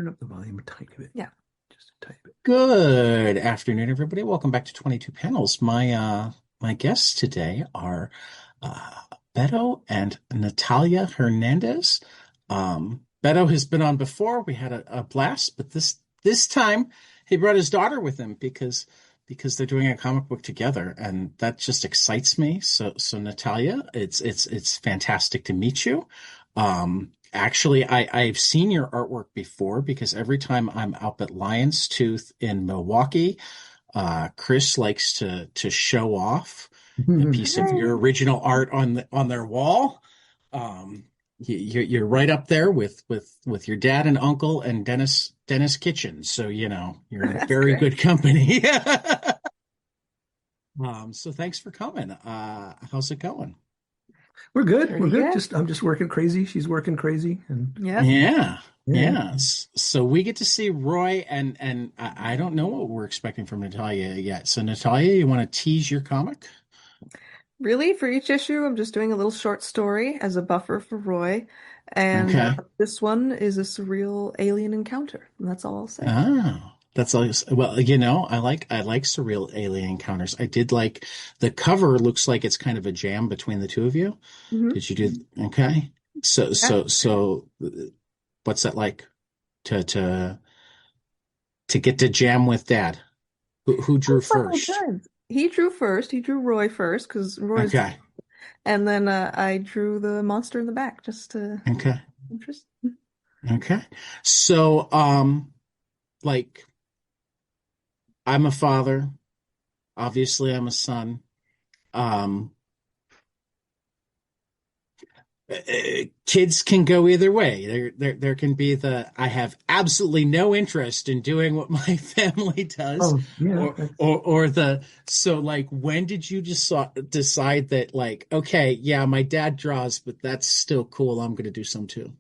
turn up the volume a tiny bit. Yeah. Just a tiny bit. Good afternoon, everybody. Welcome back to 22 Panels. My guests today are uh, Beto and Natalia Hernandez. Beto has been on before. We had a blast, but this time he brought his daughter with him because they're doing a comic book together, and that just excites me. So Natalia, it's fantastic to meet you. Actually, I've seen your artwork before because every time I'm up at Lion's Tooth in Milwaukee, Chris likes to show off a piece of your original art on their wall. You're right up there with your dad and uncle and Dennis Kitchen, so you're in That's very great. good company. So thanks for coming. How's it going? We're good. We're Pretty good. good. I'm just working crazy. She's working crazy, and Yep. Yeah. yeah. Yeah. So we get to see Roy and I don't know what we're expecting from Natalia yet. So Natalia, you want to tease your comic? Really, for each issue, I'm just doing a little short story as a buffer for Roy. And Okay. this one is a surreal alien encounter. And that's all I'll say. Oh, that's all. Well, I like surreal alien encounters. I did like the cover looks like it's kind of a jam between the two of you. Hmm. Did you do okay? So Yeah. so so what's that like to get to jam with Dad? Who drew Several first? times. He drew first. He drew Roy first because Roy's, Okay. and then I drew the monster in the back just to Okay. interest. Okay. So, like, I'm a father. Obviously, I'm a son. Um, Kids can go either way. There can be I have absolutely no interest in doing what my family does, Oh, yeah. or so like, when did you just decide that, like, okay, yeah, my dad draws, but that's still cool. I'm going to do some too.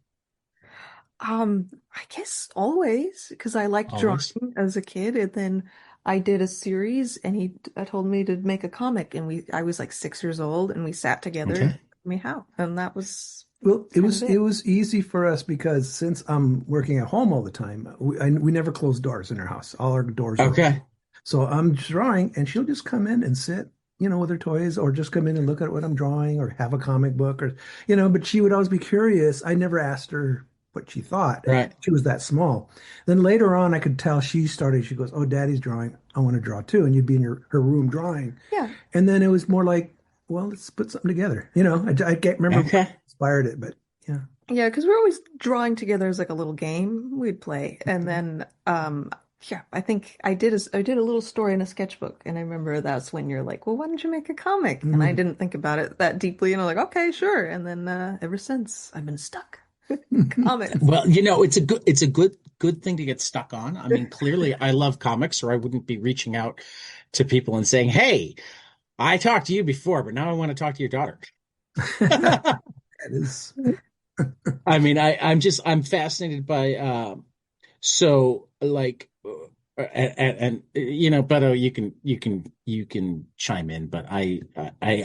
I guess always because I liked drawing Always. as a kid, and then I did a series, and he told me to make a comic, and I was like 6 years old, and we sat together and Okay. showed me how, and that was Well, it kind of was it it. was easy for us because since I'm working at home all the time, we never close doors in our house. All our doors are open. Okay. So I'm drawing, and she'll just come in and sit, with her toys, or just come in and look at what I'm drawing, or have a comic book, or But she would always be curious. I never asked her what she thought. Right. She was that small. Then later on, I could tell she started. She goes, "Oh, Daddy's drawing. I want to draw too." And you'd be in her room drawing, Yeah, and then it was more like, "Well, let's put something together." I can't remember what Okay. inspired it, but yeah. yeah, because we're always drawing together as like a little game we'd play, and then yeah, I think I did a little story in a sketchbook, and I remember that's when you're like, well, why don't you make a comic? And I Mhm. didn't think about it that deeply, and I'm like, okay, sure, and then ever since I've been stuck. Comics. Well, it's a good thing to get stuck on. I mean, clearly I love comics, or I wouldn't be reaching out to people and saying, "Hey, I talked to you before, but now I want to talk to your daughter." That is. I mean, I'm fascinated by so like and Beto, you can chime in, but I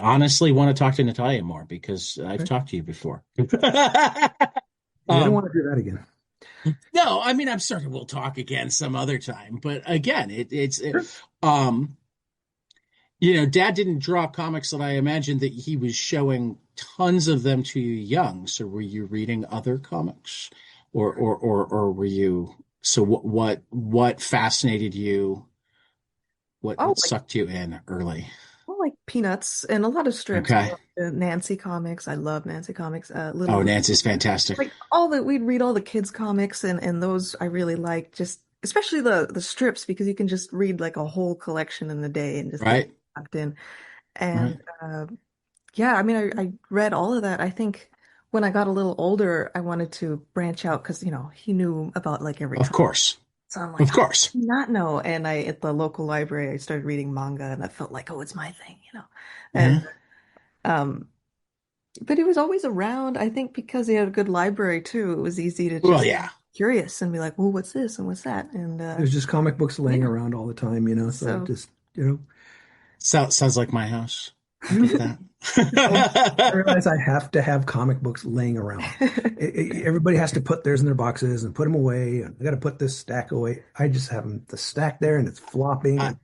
honestly want to talk to Natalia more because I've talked to you before. We don't Um, want to do that again. no, I mean, I'm certain we'll talk again some other time, but again, Sure. um, Dad didn't draw comics, and I imagine that he was showing tons of them to you young. So were you reading other comics, or were you? So what fascinated you? What Oh, sucked you in early? like Peanuts and a lot of strips. I Okay. love the Nancy comics. I love Nancy comics. Little Oh, Nancy's fantastic. like all that we'd read all the kids comics, and those I really like, just especially the strips because you can just read like a whole collection in a day and just get Right. sucked in. Right. And yeah, I mean, I read all of that. I think when I got a little older, I wanted to branch out because he knew about like every Of comic. course. So I'm like, Of how did course. he not know? And I at the local library, I started reading manga, and I felt like, oh, it's my thing. And Yeah. um, but he was always around. I think because he had a good library too, it was easy to Well, just yeah. curious and be like, well, what's this and what's that? And There's just comic books laying yeah, around all the time, so so just, Sounds like my house. I get that. I realize I have to have comic books laying around. Everybody has to put theirs in their boxes and put them away. And I got to put this stack away. I just have them the stack there and it's flopping. I,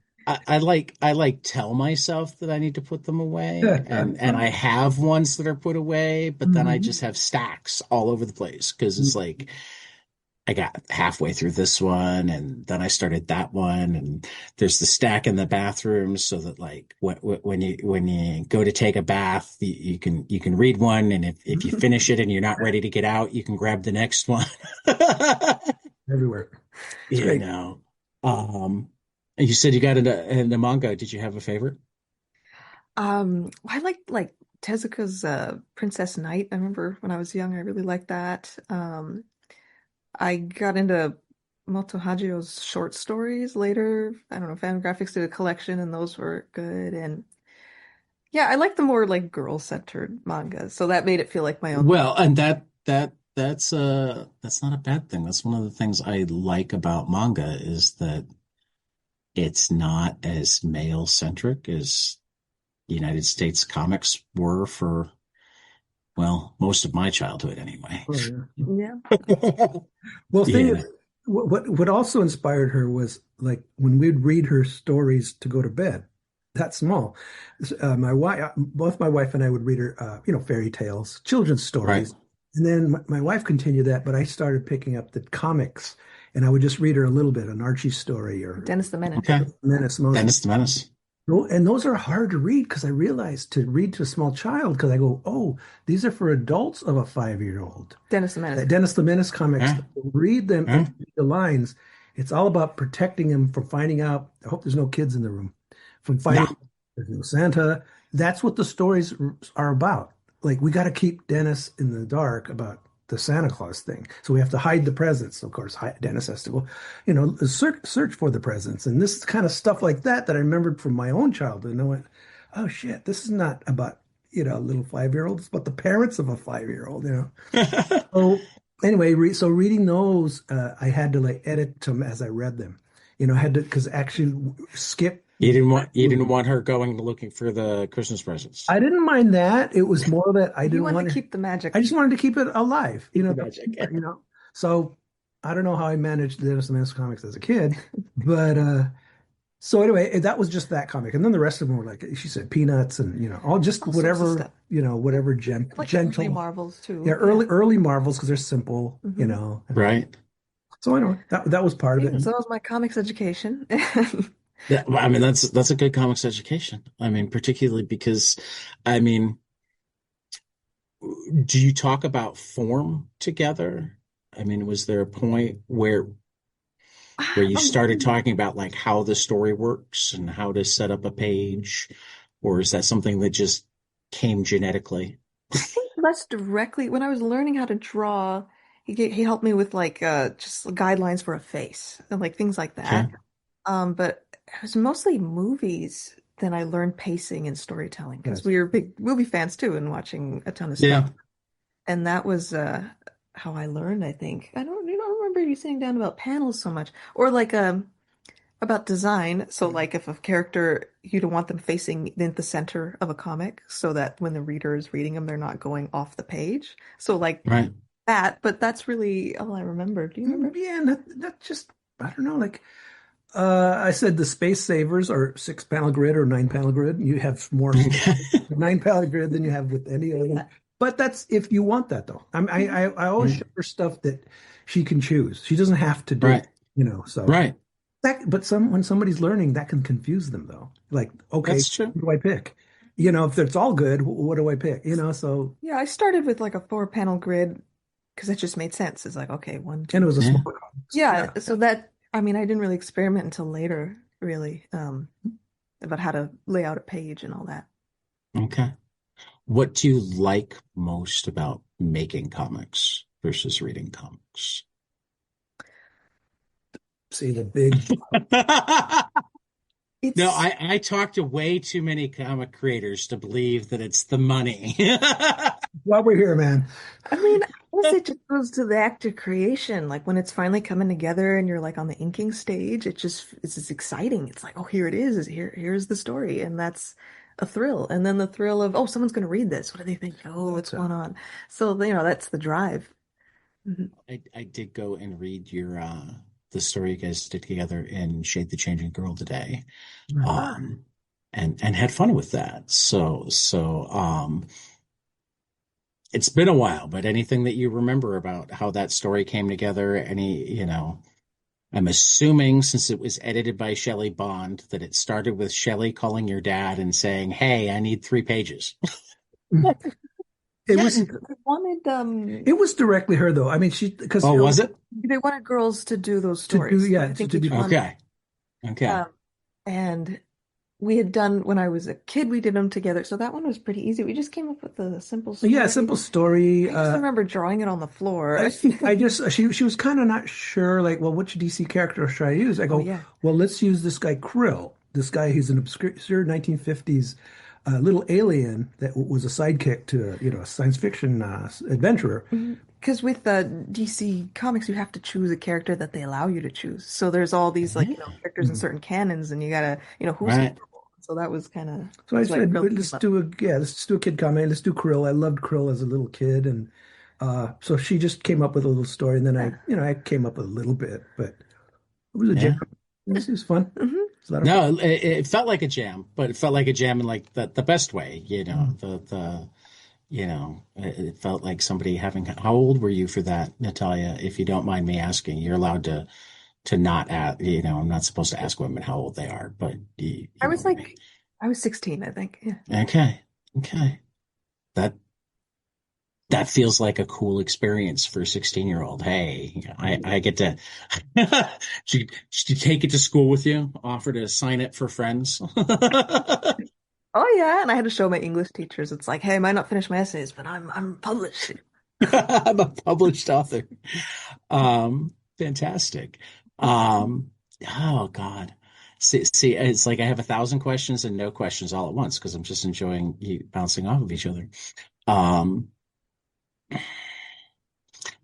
I like tell myself that I need to put them away, and I have ones that are put away, but then I Mhm. just have stacks all over the place because it's like I got halfway through this one and then I started that one, and there's the stack in the bathroom so that like when you go to take a bath, you can read one, and if you finish it and you're not ready to get out, you can grab the next one. Everywhere. It's You great. know. You said you got into manga. Did you have a favorite? I like Tezuka's Princess Knight. I remember when I was young, I really liked that. I got into Moto Hagio's short stories later. I don't know, Fangraphix did a collection and those were good. And yeah, I like the more like girl-centered manga. So that made it feel like my own. Well, and that's not a bad thing. That's one of the things I like about manga is that it's not as male centric as United States comics were for, well, most of my childhood anyway. Oh, yeah. Yeah. Well, thing is, Yeah. what also inspired her was like when we'd read her stories to go to bed. That small. My wife, both my wife and I would read her, fairy tales, children's Right. stories, and then my wife continued that. But I started picking up the comics, and I would just read her a little bit, an Archie story or Dennis the Menace. Okay. Menace Moses. Dennis the Menace. And those are hard to read because I realized to read to a small child because I go, oh, these are for adults of a 5-year-old. Dennis the Menace. Dennis the Menace comics, Yeah. read them Yeah. and read the lines. It's all about protecting him from finding out. I hope there's no kids in the room. From finding No. out there's no Santa. That's what the stories are about. Like we got to keep Dennis in the dark about the Santa Claus thing. So we have to hide the presents. Of course, Dennis has to go, search for the presents. And this kind of stuff like that I remembered from my own childhood. And I went, oh shit, this is not about, a little 5-year-old. It's about the parents of a 5-year-old. So anyway, so reading those, I had to like edit them as I read them. I had to because actually skip. You didn't want her going looking for the Christmas presents. I didn't mind that. It was more that I You didn't want want to to. keep the magic. I just wanted to keep it alive. The magic. So I don't know how I managed the Dennis the Menace comics as a kid, but so anyway, that was just that comic, and then the rest of them were like she said, Peanuts, and all just All sorts of whatever stuff. whatever Like the early gentle. Marvels too. Yeah, early Marvels because they're simple. Mhm. Right. So I know that was part of it. So that was my comics education. Yeah, well, I mean that's a good comics education. I mean, particularly because, I mean, do you talk about form together? I mean, was there a point where you started talking about like how the story works and how to set up a page, or is that something that just came genetically? I think less directly. When I was learning how to draw, he helped me with like just guidelines for a face and like things like Okay. that. But it was mostly movies. Then I learned pacing and storytelling because Yes. we were big movie fans too and watching a ton of Yeah. stuff. And that was how I learned, I think. I don't remember you sitting down about panels so much. Or like about design. So like if a character you don't want them facing in the center of a comic so that when the reader is reading them, they're not going off the page. So like Right. that, but that's really all I remember. Do you remember? Yeah, and that just I don't know. Like I said, the Space Savers are 6-panel grid or 9-panel grid. You have more Okay. 9-panel grid than you have with any other one. But that's if you want that though. I always show her stuff that she can choose. She doesn't have to do Right. it. So Right. but when somebody's learning, that can confuse them though. Like, okay, That's true. what do I pick? If it's all good, what do I pick? So Yeah, I started with like a 4-panel grid because it just made sense. It's like, okay, one, and it two. was a Yeah. small comics. Yeah, so that, I mean, I didn't really experiment until later, really, about how to lay out a page and all that. Okay. What do you like most about making comics versus reading comics? See the big. No, It's, I talk to way too many comic creators to believe that it's the money. While we're here, man. I mean, I guess it just goes to the act of creation. Like when it's finally coming together and you're like on the inking stage, it's just exciting. It's like, oh, here it is. Here's the story. And a thrill, and then the thrill of, oh, someone's going to read this. What do they think? Oh, what's That's going on? So, that's the drive. Mhm. I did go and read your the story you guys did together in Shade the Changing Girl today. right. Ah, Um and had fun with that. So it's been a while, but anything that you remember about how that story came together, I'm assuming since it was edited by Shelley Bond that it started with Shelley calling your dad and saying, "Hey, I need 3 pages." yeah, It yeah. was They wanted it was directly her though. I mean, she because Oh, was it? they wanted girls to do those to do stories. yeah I think to each be one. Okay. Okay. Um, and we had done when I was a kid, we did them together. So that one was pretty easy. We just came up with a simple yeah story. simple story. I just remember drawing it on the floor. I just she was kind of not sure like well which DC character should I use? I Oh go yeah. well let's use this guy Krill. This guy he's an obscure 1950s little alien that was a sidekick to a science fiction adventurer. Because with DC Comics, you have to choose a character that they allow you to choose. So there's all these like, Yeah. characters in certain canons, and you gotta, who's Right. memorable. So that was kind of So I that's why said, Krill came let's up. do let's do a kid comic. Let's do Krill. I loved Krill as a little kid, and so she just came up with a little story, and then Yeah. I came up with a little bit, but it was a jam. Yeah. It was fun. hmm It's a lot of fun. No, it felt like a jam, but it felt like a jam in like the best way, Mm. it felt like somebody having, how old were you for that, Natalia? If you don't mind me asking, you're allowed to not ask, I'm not supposed to ask women how old they are, but I you know was what I mean. like, I was 16, I think. Yeah. Okay. Okay. That that feels like a cool experience for a 16-year-old. Hey, I get to did you take it to school with you, offer to sign it for friends. Oh yeah, and I had to show my English teachers. It's like, hey, I might not finish my essays, but I'm published. I'm a published author. Fantastic. Um, oh God. See, it's like I have 1,000 questions and no questions all at once because I'm just enjoying you bouncing off of each other. Um,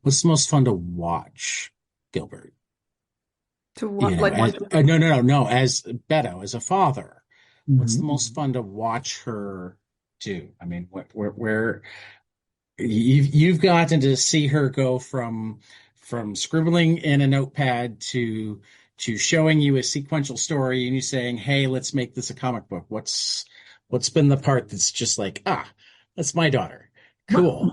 what's the most fun to watch, Gilbert? To what, like As watch the no, video? no, no, no. As Beto, as a father, what's the Mhm. most fun to watch her do? I mean, where you've gotten to see her go from scribbling in a notepad to showing you a sequential story and you saying, "Hey, let's make this a comic book." What's been the part that's just like, that's my daughter. Cool.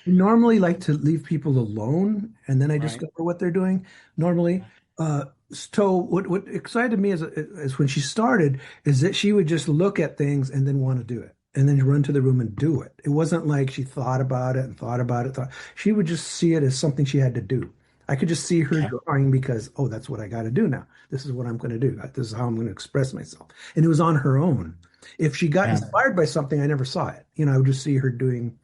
Normally like to leave people alone and then I Right. discover what they're doing. Normally, uh, so what excited me is when she started is that she would just look at things and then want to do it and then run to the room and do it. It wasn't like she thought about it and thought about it. She would just see it as something she had to do. I could just see her Okay. drawing because, oh, that's what I got to do now. This is what I'm going to do. This is how I'm going to express myself. And it was on her own. If she got Yeah. inspired by something, I never saw it. I would just see her doing,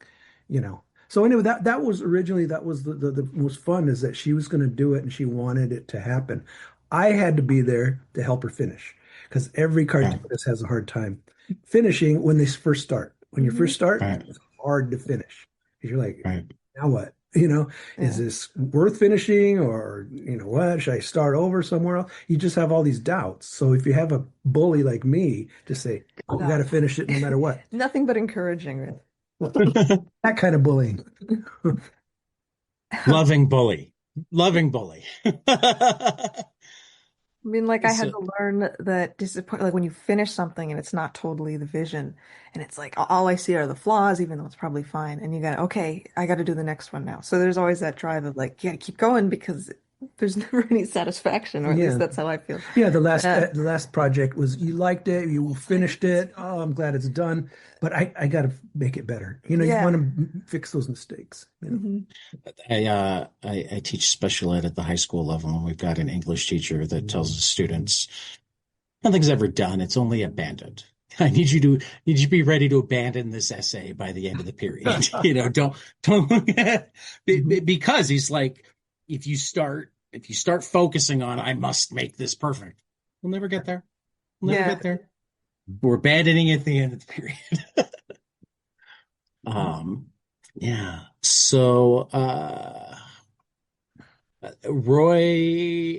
you know. So anyway, that was originally that was the most fun is that she was going to do it and she wanted it to happen. I had to be there to help her finish because every Yeah. cartoonist has a hard time finishing when they first start. When you hmm first start, Right. it's hard to finish because you're like, Right. now what? Is Yeah. this worth finishing or what? Should I start over somewhere else? You just have all these doubts. So if you have a bully like me to say, oh, you got No. to finish it no matter what. Nothing but encouraging, really. That kind of bullying. Loving bully. Loving bully. I mean, like I had So, to learn that disappoint, like when you finish something and it's not totally the vision, and it's like all I see are the flaws, even though it's probably fine. And you got, okay, I got to do the next one now. So there's always that drive of like, you got to keep going because there's never any satisfaction, or at least Yeah. that's how I feel. Yeah, the But last the last project was you liked it, you finished it. Oh, I'm glad it's done, but I got to make it better. You yeah. want to fix those mistakes. hmm I teach special ed at the high school level, and we've got an English teacher that tells the students nothing's ever done; it's only abandoned. I need you to be ready to abandon this essay by the end of the period. Don't Mhm. because he's like, if you start focusing on I must make this perfect, we'll never get there. We'll never Yeah. get there. We're abandoning it at the end of the period. Um, yeah. So, Roy,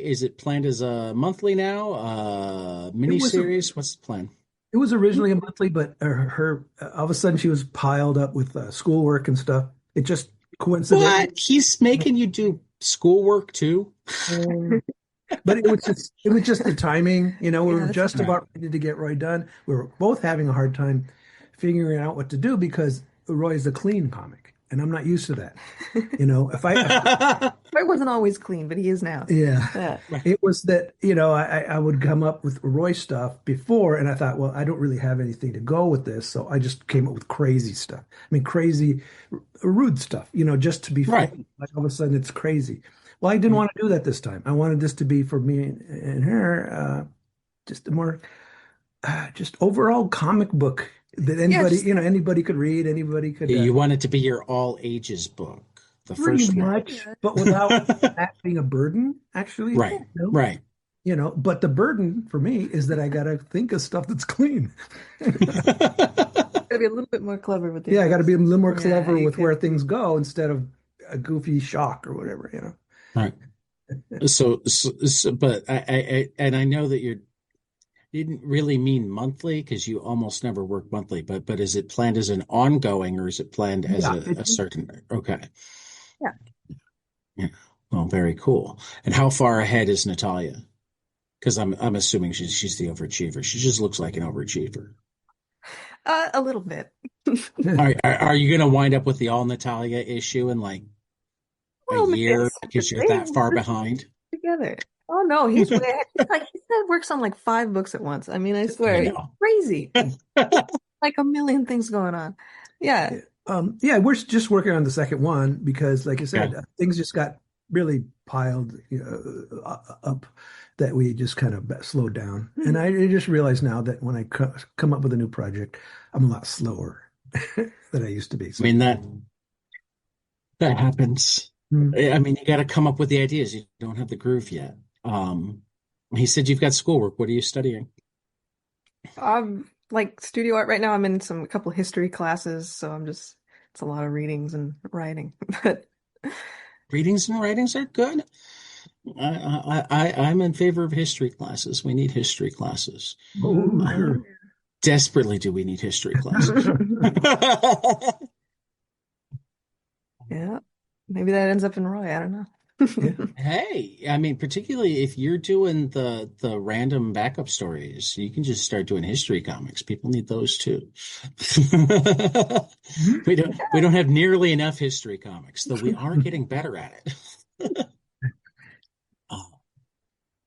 is it planned as a monthly now? It Mini was series? What's the plan? It was originally a monthly, but all of a sudden she was piled up with schoolwork and stuff. It just coincidentally. What? He's making you do schoolwork too? But it was just the timing. We Yeah, were that's just Right. about ready to get Roy done. We were both having a hard time figuring out what to do because Roy is a clean comic, and I'm not used to that. If It wasn't always clean, but he is now. yeah, Yeah. Right. it was that I would come up with Roy stuff before, and I thought, well, I don't really have anything to go with this, so I just came up with crazy stuff. I mean, crazy, rude stuff. Just to be Right. funny. Like all of a sudden, it's crazy. Well, I didn't want to do that this time. I wanted this to be for me and her, just a more, just overall comic book that Yeah, anybody, just anybody could read, anybody could, You want it to be your all ages book, the pretty first one. much, but without that being a burden, actually. Right. Right. But the burden for me is that I got to think of stuff that's clean. gotta be a little bit more clever with the Yeah, I got to be a little more Yeah, clever you with where could. things go instead of a goofy shock or whatever. Right. But and I know that you didn't really mean monthly because you almost never work monthly, but is it planned as an ongoing or is it planned as Yeah, a certain, okay. Yeah. Yeah. Well, very cool. And how far ahead is Natalia? Because I'm assuming she's the overachiever. She just looks like an overachiever. A little bit. Are you going to wind up with the all Natalia issue in like a Well, maybe year a because separate you're that thing far behind? together. Oh no, he's way ahead. He said works on like 5 books at once. I mean, I I swear, he's know. crazy. Like a million things going on. Yeah. yeah, we're just working on the second one because, like I Yeah. said, things just got really piled up that we just kind of slowed down. And I just realized now that when I come up with a new project, I'm a lot slower than I used to be. I mean that happens. Mm. I mean, you got to come up with the ideas. You don't have the groove yet. He said you've got schoolwork. What are you studying? Like studio art right now. I'm in a couple history classes, so it's a lot of readings and writing. But Readings and writings are good. I'm in favor of history classes. We need history classes. Oh, Uh, sure. Desperately do we need history classes. yeah, maybe that ends up in Roy. I don't know. Yeah. Hey, I mean, particularly if you're doing the random backup stories, you can just start doing history comics. People need those too. We don't have nearly enough history comics, though we are getting better at it. Uh,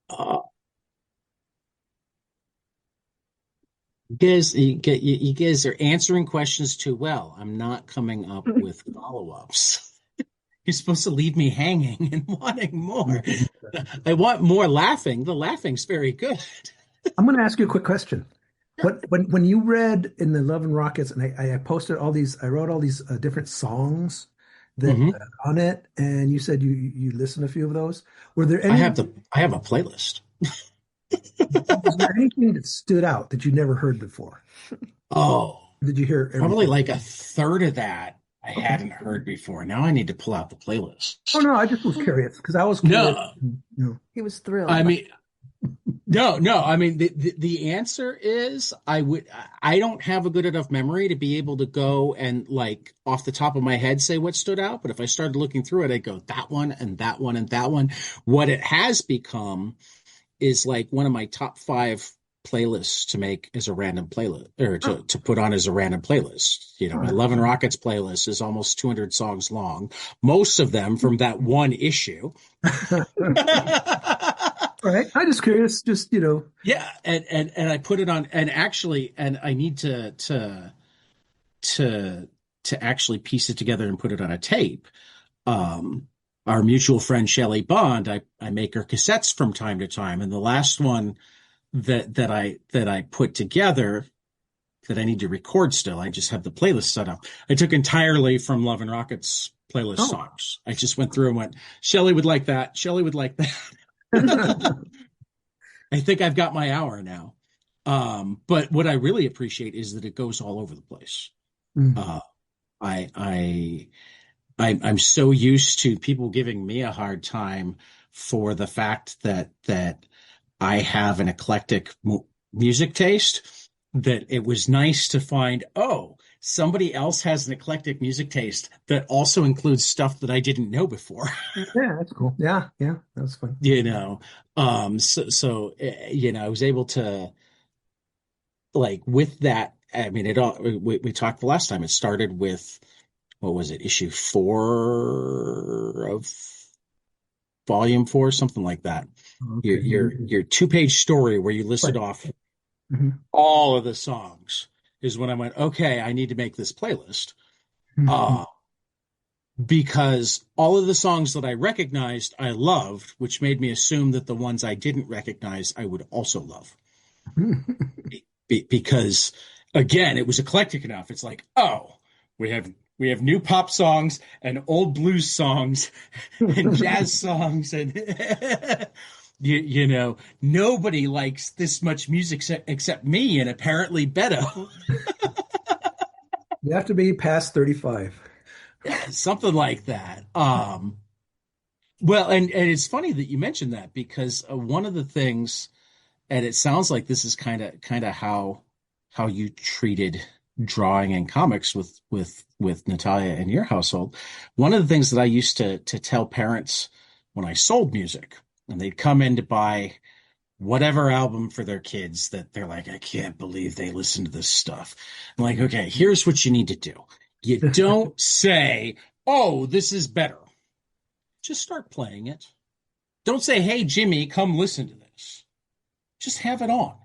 uh, you guys are answering questions too well. I'm not coming up with follow-ups. You're supposed to leave me hanging and wanting more. I want more laughing. The laughing's very good. I'm going to ask you a quick question. When you read in the Love and Rockets, and I posted I wrote all these different songs that Hmm. on it, and you said you listened to a few of those. Were there I any? have a playlist. Was there anything that stood out that you never heard before? Oh, Did you hear probably everything? like a third of that I Okay. hadn't heard before. Now I need to pull out the playlist. Oh no, I just was curious because I was curious. No, He was thrilled. I mean, no. I mean, the answer is I don't have a good enough memory to be able to go and like off the top of my head say what stood out. But if I started looking through it, I'd go that one and that one and that one. What it has become is like one of my top 5 playlists to make as a random playlist or Oh, to put on as a random playlist. all My right. Love and Rockets playlist is almost 200 songs long, most of them from that one issue. All right. I just curious, just Yeah, and I put it on, and actually, and I need to actually piece it together and put it on a tape. Um, our mutual friend Shelley Bond, I make her cassettes from time to time, and the last one that I put together that I need to record still, I just have the playlist set up. I took entirely from Love and Rockets playlist Oh. songs. I just went through and went, Shelley would like that. Shelley would like that. I think I've got my hour now. But what I really appreciate is that it goes all over the place. Mm. Uh, I'm so used to people giving me a hard time for the fact that I have an eclectic music taste. that it was nice to find, oh, somebody else has an eclectic music taste that also includes stuff that I didn't know before. Yeah, that's cool. Yeah, yeah, that was fun. You know, you know, I was able to like with that. I mean, it all we talked the last time. It started with what was it, issue 4 of volume 4, something like that. Okay. Your 2-page story where you listed Right. off Mhm. all of the songs is when I went, okay, I need to make this playlist. Mhm. Uh, because all of the songs that I recognized, I loved, which made me assume that the ones I didn't recognize, I would also love. Because again, it was eclectic enough. It's like, oh, we have new pop songs and old blues songs and jazz songs and you know, nobody likes this much music except me and apparently Beto. You have to be past 35. Something like that. Well, and it's funny that you mentioned that because one of the things, and it sounds like this is kind of how you treated drawing and comics with Natalia in your household. One of the things that I used to tell parents when I sold music, and they'd come in to buy whatever album for their kids that they're like, I can't believe they listen to this stuff. I'm like, okay, here's what you need to do. You don't say, oh, this is better. Just start playing it. Don't say, hey, Jimmy, come listen to this. Just have it on.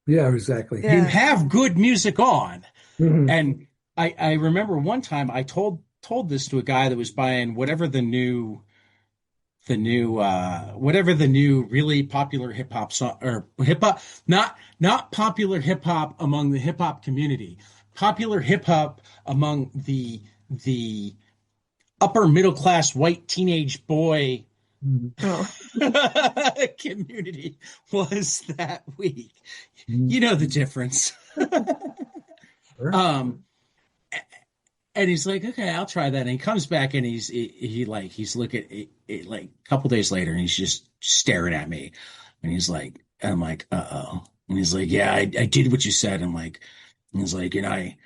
Yeah, exactly. You Yes. have good music on. Mhm. And I remember one time I told this to a guy that was buying whatever the new really popular hip hop song or hip hop, not popular hip hop among the hip hop community, popular hip hop among the upper middle class white teenage boy Mhm. Oh, community was that week. Mhm. You know the difference. Sure. Um, and he's like, okay, I'll try that. And he comes back and he's looking it like a couple days later and he's just staring at me. And I'm like, uh-oh. And he's like, yeah, I did what you said. And he's like,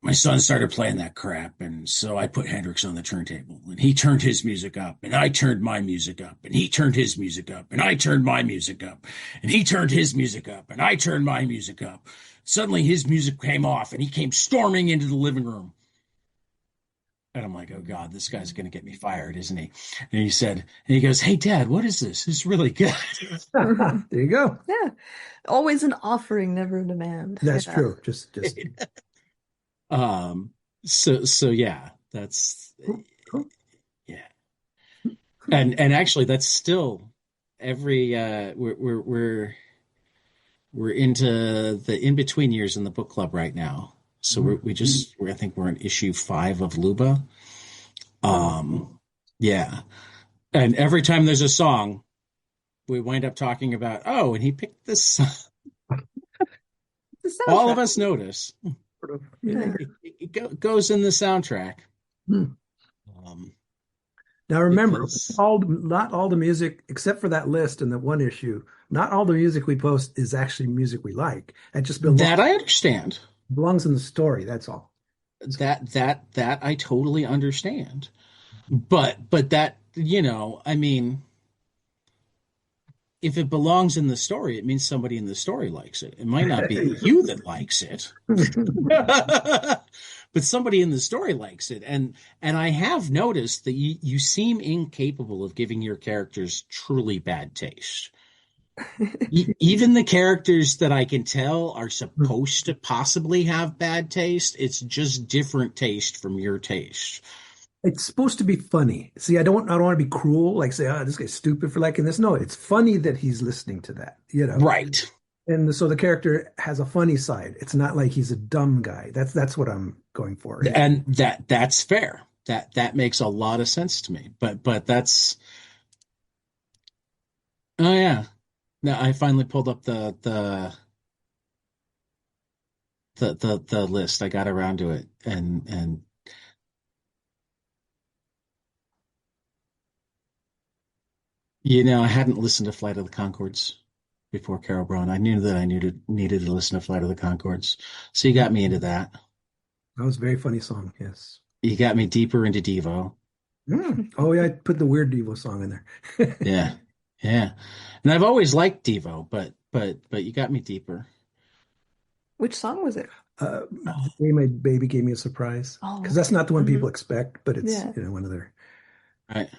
my son started playing that crap. And so I put Hendrix on the turntable and he turned his music up and I turned my music up and he turned his music up and I turned my music up and he turned his music up and I turned my music up. Suddenly his music came off and he came storming into the living room. And I'm like, oh God, this guy's going to get me fired, isn't he? And he goes, hey, Dad, what is this? It's really good. There you go. yeah. Always an offering, never a demand. That's Yeah. true. Just um, so yeah, that's, cool. Cool. yeah. And actually that's still every, we're into the in-between years in the book club right now. So I think we're in issue 5 of Luba. Wow. Yeah. And every time there's a song, we wind up talking about, oh, and he picked this song. The All of soundtrack. us notice. Sort of. Yeah. Yeah. Goes in the soundtrack. Hmm. Um, Now remember, because not all the music, except for that list and the one issue, not all the music we post is actually music we like. It just that I understand. belongs in the story. That's all. That I totally understand. But that, I mean, if it belongs in the story, it means somebody in the story likes it. It might not be you that likes it. But somebody in the story likes it. And I have noticed that you seem incapable of giving your characters truly bad taste. Even the characters that I can tell are supposed to possibly have bad taste, it's just different taste from your taste. It's supposed to be funny. See, I don't want to be cruel, like say, oh, this guy's stupid for liking this. No, it's funny that he's listening to that. Right. And so the character has a funny side. It's not like he's a dumb guy. That's what I'm going for. And that's fair. That makes a lot of sense to me. But that's oh yeah. Now I finally pulled up the list. I got around to it and I hadn't listened to Flight of the Conchords. before Carol Brown. I knew that I needed to listen to Flight of the Conchords. So you got me into that. That was a very funny song. Yes. You got me deeper into Devo. Oh yeah, I put the Weird Devo song in there. Yeah. Yeah. And I've always liked Devo, but you got me deeper. Which song was it? The Day My Baby Gave Me a Surprise, Oh, because that's okay. not the one people expect, but it's Yeah. one of their. Right.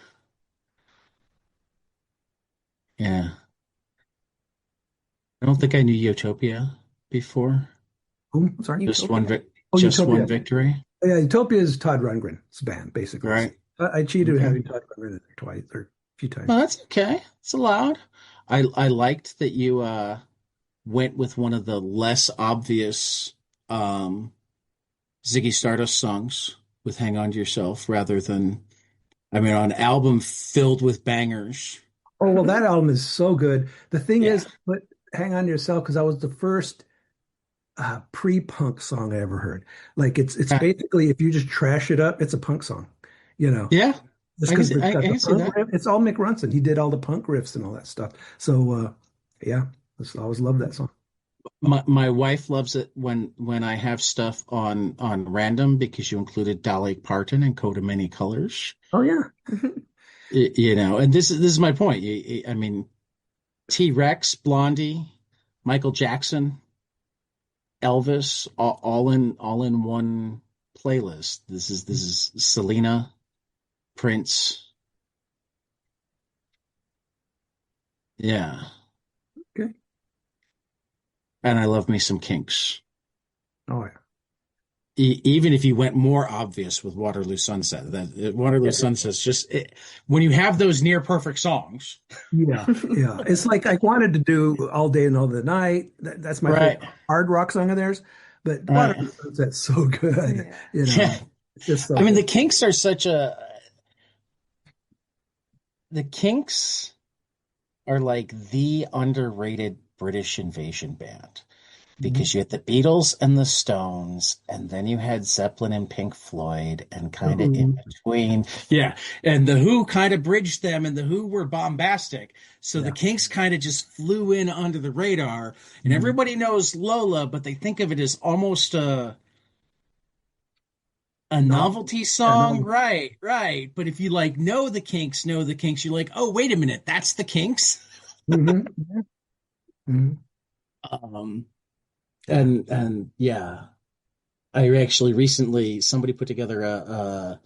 Yeah. I don't think I knew Utopia before. Oh, sorry. Just Utopia? Oh, just one Utopia. victory. Yeah, Utopia is Todd Rundgren's band, basically. So Right. I cheated Okay. having Todd Rundgren in there twice or a few times. Well, that's okay. It's allowed. I liked that you went with one of the less obvious um Ziggy Stardust songs with Hang On to Yourself rather than I mean on an album filled with bangers. Oh, well, that album is so good. The thing Yeah. is, but hang on to yourself because that was the first pre-punk song I ever heard. Like it's Uh, basically if you just trash it up, it's a punk song, you know. yeah. Just I can because see, it's I got the can see punk that. riff. It's all Mick Ronson. He did all the punk riffs and all that stuff. So yeah, I always loved that song. My wife loves it when I have stuff on random because you included Dolly Parton and Coat of Many Colors. Oh yeah. And this is my point. I mean, T-Rex, Blondie, Michael Jackson, Elvis, all in one playlist. This is Selena, Prince. Yeah. Okay. And I love me some Kinks. Oh yeah. Even if you went more obvious with Waterloo Sunset, that Waterloo Yeah. Sunset's when you have those near perfect songs. Yeah, yeah. It's like I wanted to do All Day and All the Night. That's my Right. favorite hard rock song of theirs. But Right. Waterloo Sunset's so good. Yeah. Yeah. It's just so I mean, good. the Kinks are like the underrated British invasion band Mhm. because you had the Beatles and the Stones, and then you had Zeppelin and Pink Floyd, and The kind of in Who. between. Yeah. And the Who kind of bridged them, and the Who were bombastic. So the Yeah. Kinks kind of just flew in under the radar, and Mhm. everybody knows Lola, but they think of it as almost a Novel. novelty Yeah, song. novel. Right, right. But if you like know the Kinks, you're like, oh, wait a minute, that's the Kinks. Hmm. Hmm. Um, Yeah. and yeah, I actually recently somebody put together a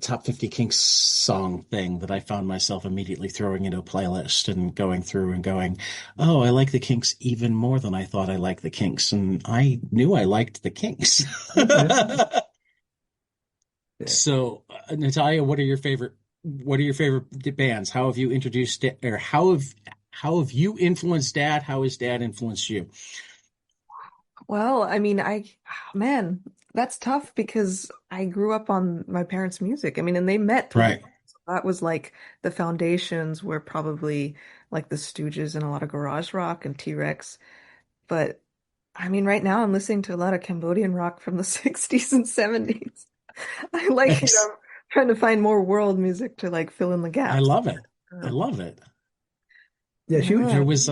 top 50 Kinks song thing that I found myself immediately throwing into a playlist and going through and going, oh, I like the Kinks even more than I thought I liked the Kinks, and I knew I liked the Kinks. Okay. Yeah. So, Natalia, what are your favorite bands? How have you introduced it, or how have you influenced Dad? How has Dad influenced you? Well, I mean, man, that's tough because I grew up on my parents' music. I mean, and they met through the Right. so that was like the foundations were probably like the Stooges and a lot of garage rock and T-Rex. But I mean, right now I'm listening to a lot of Cambodian rock from the 60s and 70s. I like, Yes. trying to find more world music to like fill in the I gaps. love it. I Um, love it. Yeah, There yeah. was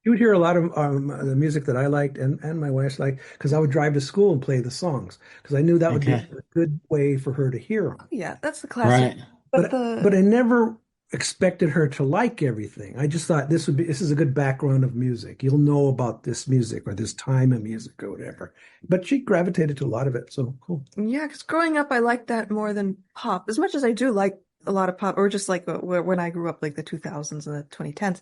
she would hear a lot of the music that I liked and my wife's liked because I would drive to school and play the songs because I knew that would be okay. a good way for her to hear them. Yeah, that's the classic. Right. But But I never expected her to like everything. I just thought this is a good background of music. You'll know about this music or this time of music or whatever. But she gravitated to a lot of it, so cool. yeah, because growing up, I liked that more than pop. As much as I do like a lot of pop, or just like when I grew up, like the 2000s and the 2010s.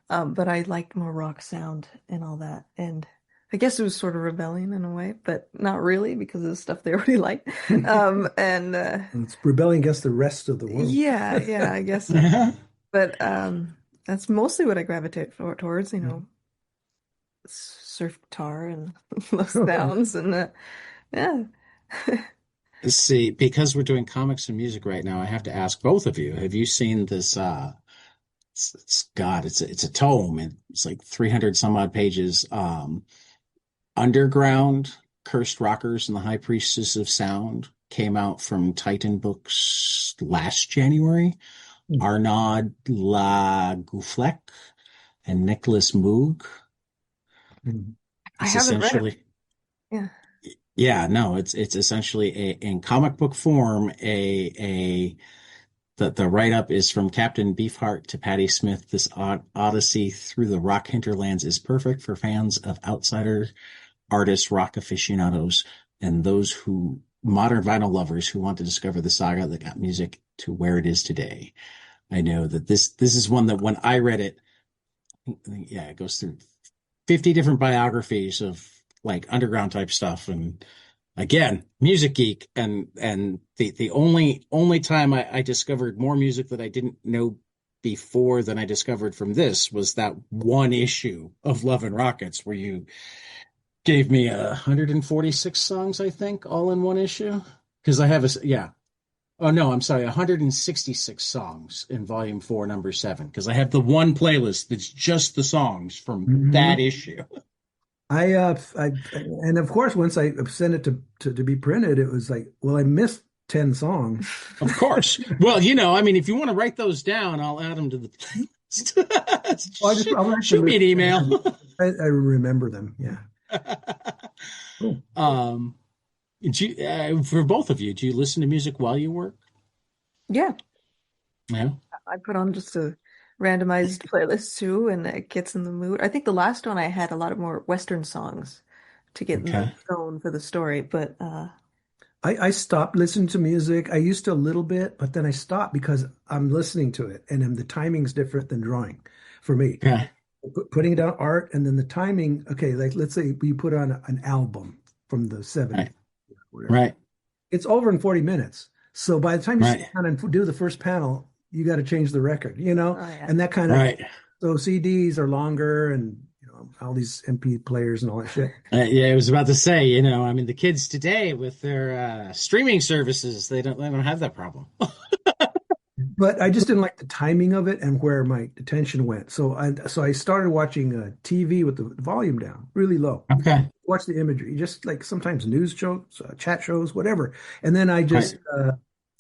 But I liked more rock sound and all that. And I guess it was sort of rebellion in a way, but not really because of the stuff they already liked. And It's rebelling against the rest of the world. yeah, yeah, I guess so. But that's mostly what I gravitate towards, surf guitar and those sounds and yeah. See, because we're doing comics and music right now, I have to ask both of you, have you seen this it's a tome and it's like 300 some odd pages. Underground Cursed Rockers and the High Priestess of Sound came out from Titan Books last January. Arnaud Lagoufflec and Nicholas Moog. Mm. I It's haven't read it. essentially, Yeah. yeah, no, it's essentially in comic book form, a the write-up is from Captain Beefheart to Patti Smith. This odyssey through the rock hinterlands is perfect for fans of outsider artists, rock aficionados, and those who modern vinyl lovers who want to discover the saga that got music to where it is today. I know that this is one that when I read it, yeah, it goes through 50 different biographies of like underground type stuff. And again, music geek. And the only time I discovered more music that I didn't know before than I discovered from this was that one issue of Love and Rockets where you gave me 146 songs, I think, all in one issue. Because I have yeah. Oh no, I'm sorry, 166 songs in volume 4, number 7. Because I have the one playlist that's just the songs from that Mhm. issue. And of course, once I sent it to be printed, it was like, well, I missed 10 songs. Of course. Well, I mean, if you want to write those down, I'll add them to the Well, playlist. I'll write Shoot them. me an email. I remember them. Yeah. Cool. um, for both of you, do you listen to music while you work? Yeah. Yeah. I put on just a randomized playlist too, and it gets in the mood. I think the last one I had a lot of more Western songs to get in the Okay. zone for the story, but I stopped listening to music. I used to a little bit, but then I stopped because I'm listening to it, and then the timing's different than drawing for me. Okay. Putting down art and then the timing. Okay, like let's say we put on an album from the 70s, Right. whatever. Right. It's over in 40 minutes. So by the time you sit Right. down and do the first panel, you got to change the record, oh yeah. and that kind of, Right. so CDs are longer and, all these MP players and all that shit. Yeah, I was about to say, I mean, the kids today with their streaming services, they don't have that problem. But I just didn't like the timing of it and where my attention went. So I started watching TV with the volume down, really low. Okay. Watch the imagery, just like sometimes news shows, chat shows, whatever. And then I Right. just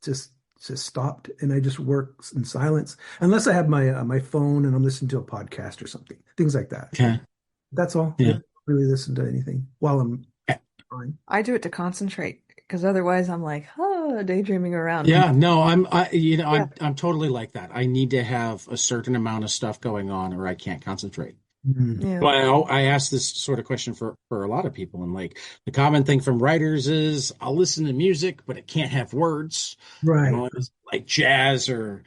just stopped and I just work in silence, unless I have my phone and I'm listening to a podcast or something, things like that. Okay. That's all. I Yeah. don't really listen to anything while I'm drawing. I do it to concentrate because otherwise I'm like, oh, daydreaming around. Yeah, no, Yeah. I'm totally like that. I need to have a certain amount of stuff going on or I can't concentrate. Mm. Yeah. Well, I ask this sort of question for a lot of people, and like the common thing from writers is I'll listen to music, but it can't have words. Right. It's like jazz or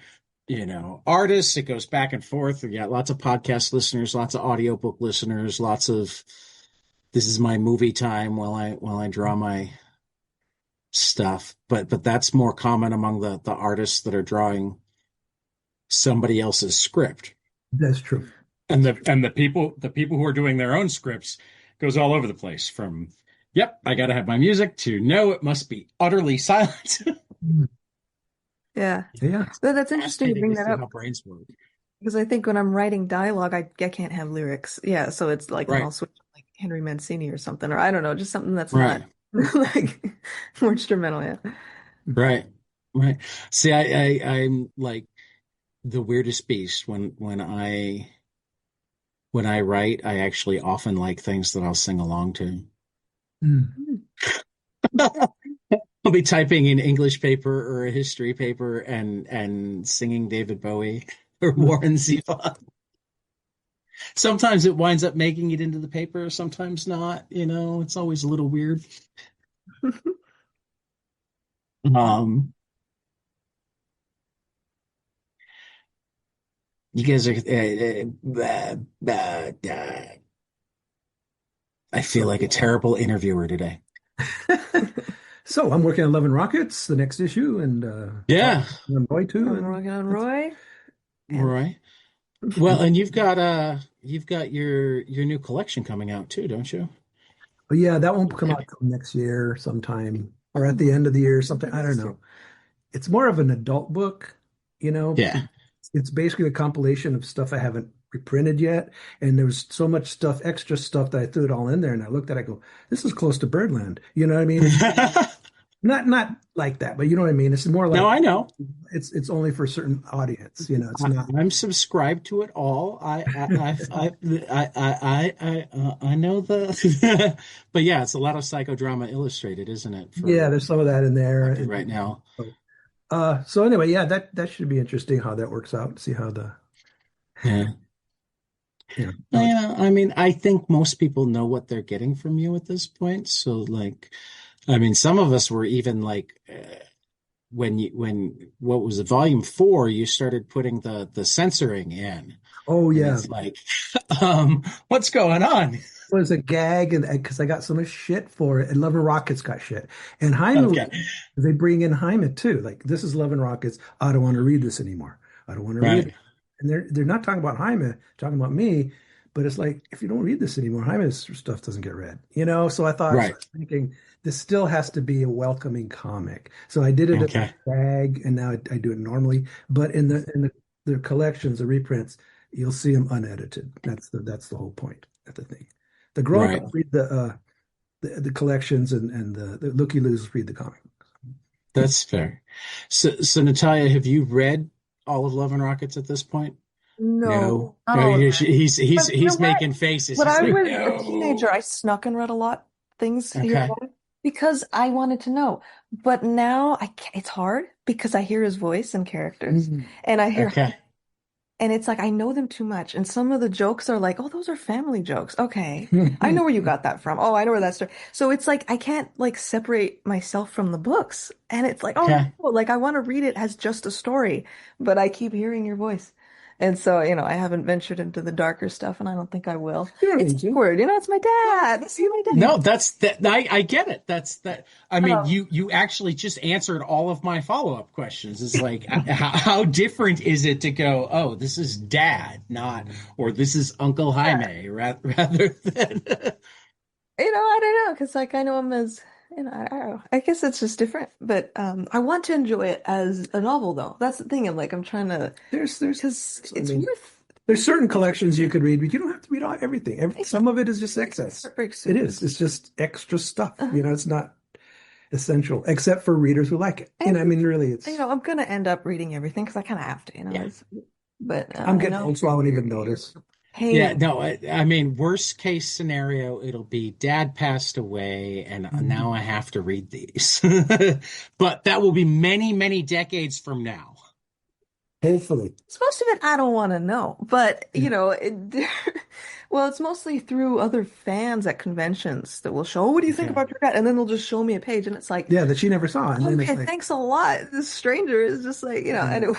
artists, it goes back and forth. We got lots of podcast listeners, lots of audiobook listeners, lots of this is my movie time while I draw my stuff. But that's more common among the artists that are drawing somebody else's script. That's true. And the people who are doing their own scripts goes all over the place from, yep, I got to have my music to no, it must be utterly silent. Yeah. Yeah. So that's interesting to Fascinating bring to that see up how brains work. because I think when I'm writing dialogue, I can't have lyrics. Yeah. So it's like then Right. I'll switch to like Henry Mancini or something, or I don't know, just something that's Right. not like more instrumental. Yeah. Right. Right. See, I'm like the weirdest beast when I write, I actually often like things that I'll sing along to. Mm. I'll be typing in English paper or a history paper and singing David Bowie or Warren Zevon. Sometimes it winds up making it into the paper, sometimes not. It's always a little weird. Um, you guys are. I feel like a terrible interviewer today. So I'm working on Love and Rockets, the next issue, and Yeah, on Roy too. I'm And working on Roy. Yeah. right. Well, and you've got your new collection coming out too, don't you? but yeah, that won't come out till next year sometime, or at the end of the year, something. I don't know. It's more of an adult book, you know. Yeah. It's basically a compilation of stuff I haven't reprinted yet, and there was so much stuff, extra stuff that I threw it all in there, and I looked at it, I go, this is close to Birdland. You know what I mean? not like that, but you know what I mean. It's more No, like I know. it's only for a certain audience. It's I, not. I'm subscribed to it all. I know the, but yeah, it's a lot of psychodrama illustrated, isn't it? Yeah, For there's some of that in there, like and right now. so anyway, yeah, that should be interesting how that works out. See how the Yeah. how it, Yeah, I mean, I think most people know what they're getting from you at this point. So, like, I mean, some of us were even like, when what was it, volume four, you started putting the censoring in, oh and yeah, it's like, what's going on? was a gag, and because I got so much shit for it, and Love and Rockets got shit, and Jaime, Okay, they bring in Jaime too. Like this is Love and Rockets. I don't want to read this anymore. I don't want to read right, it. And they're not talking about Jaime, talking about me. But it's like if you don't read this anymore, Jaime's stuff doesn't get read. So I thought, so I right, was thinking this still has to be a welcoming comic. So I did it as okay, a gag, and now I do it normally. But in the collections, the reprints, you'll see them unedited. That's the whole point of the thing. The grown right. ups read the collections, and the looky loos read the comic. That's fair. So Natalia, have you read all of Love and Rockets at this point? No, No, not no. all of it. He's But you know he's what? making faces. When He's I like, was a teenager, no. I snuck and read a lot things here and Okay, there because I wanted to know. But now I can't, it's hard because I hear his voice and characters, Mhm. and I hear, okay, and it's like I know them too much. And some of the jokes are like, oh, those are family jokes. Okay, I know where you got that from. Oh, I know where that's. So it's like I can't like separate myself from the books, and it's like, oh okay. no, like I want to read it as just a story, but I keep hearing your voice. And so, I haven't ventured into the darker stuff, and I don't think I will. You don't It's need to. awkward, it's my dad. This is my dad. No, that's that. I get it. That's that. I mean, Um, you actually just answered all of my follow-up questions. It's like, how different is it to go, oh, this is dad, not, or this is Uncle yeah. Jaime, rather than. I don't know, because like I know him as, I don't know. I guess it's just different. But I want to enjoy it as a novel, though. That's the thing. I'm trying to, because I it's mean, worth. there's certain collections you could read, but you don't have to read everything. Some of it is just excess. Heartbreak It Super. is. It's just extra stuff. Uh-huh. It's not essential, except for readers who like it. I And mean, really, it's. I'm gonna end up reading everything because I kind of have to. Yeah. But I'm I getting know. old, so I won't even notice. Yeah, Hey, no, I mean, worst case scenario, it'll be dad passed away and Mhm. now I have to read these. But that will be many, many decades from now. Hopefully, most of it I don't want to know, but yeah, well, it's mostly through other fans at conventions that will show, oh, what do you think Okay. about your cat? And then they'll just show me a page, and it's like, yeah, that she never saw, and then it's okay, like, thanks a lot. This stranger is just like, yeah, anyway.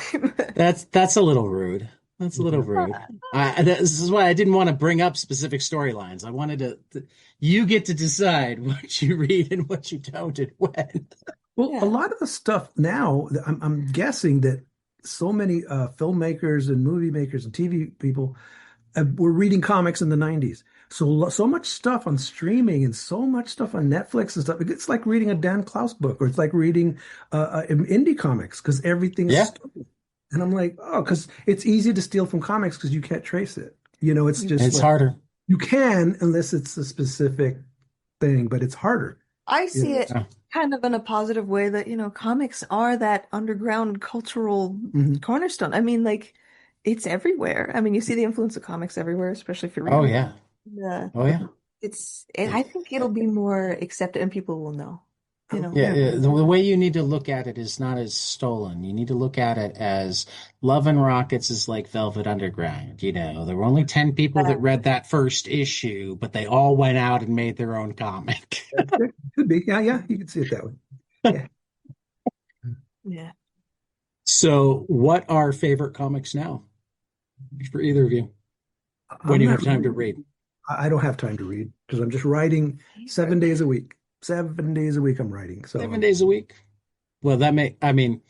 That's a little rude. That's a little yeah. rude. This is why I didn't want to bring up specific storylines. I wanted you get to decide what you read and what you don't and when. Well, a Yeah. lot of the stuff now, I'm guessing that so many filmmakers and movie makers and TV people were reading comics in the 90s. So much stuff on streaming and so much stuff on Netflix and stuff. It's like reading a Dan Clowes book, or it's like reading indie comics because everything is Yeah, stolen. And I'm like, oh, because it's easy to steal from comics because you can't trace it. It's just it's like harder. you can unless it's a specific thing, but it's harder. I You see it Yeah. kind of in a positive way that, comics are that underground cultural Mhm. cornerstone. I mean, like, it's everywhere. I mean, you see the influence of comics everywhere, especially if you read Oh them. yeah. Yeah. Oh yeah. And I think it'll be more accepted and people will know, you know. Yeah, Yeah. the way you need to look at it is not as stolen. You need to look at it as Love and Rockets is like Velvet Underground. There were only 10 people that read that first issue, but they all went out and made their own comic. It could be. Yeah, yeah, you could see it that way. Yeah. Yeah. So, what are favorite comics now for either of you when I'm you not have time to really, read? I don't have time to read because I'm just writing 7 days a week. 7 days a week I'm writing. So 7 days a week? Well, I mean,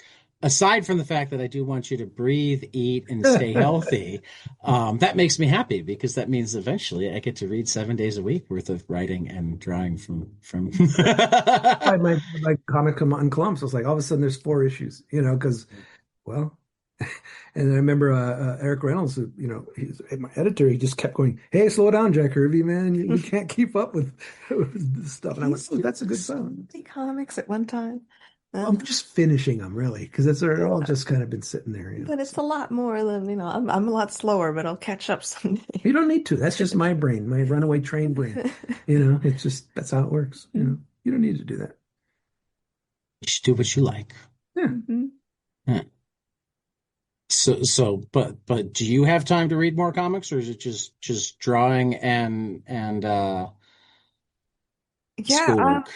aside from the fact that I do want you to breathe, eat, and stay healthy, that makes me happy because that means eventually I get to read 7 days a week worth of writing and drawing from. my comic come out in clumps. It's like all of a sudden there's 4 issues, because well, And I remember Eric Reynolds, he's my editor. He just kept going, "Hey, slow down, Jack Kirby, man. You can't keep up with this stuff." And I went, He's "Oh, doing that's a good so song." many comics at one time. I'm Um, just finishing them really because they're all yeah, just kind of been sitting there. but it's a lot more than, I'm a lot slower, but I'll catch up someday. You don't need to. That's just my brain, my runaway train brain. It's just that's how it works. You don't need to do that. You should do what you like. Yeah. Mhm. Yeah. But do you have time to read more comics, or is it just drawing and Yeah, schoolwork?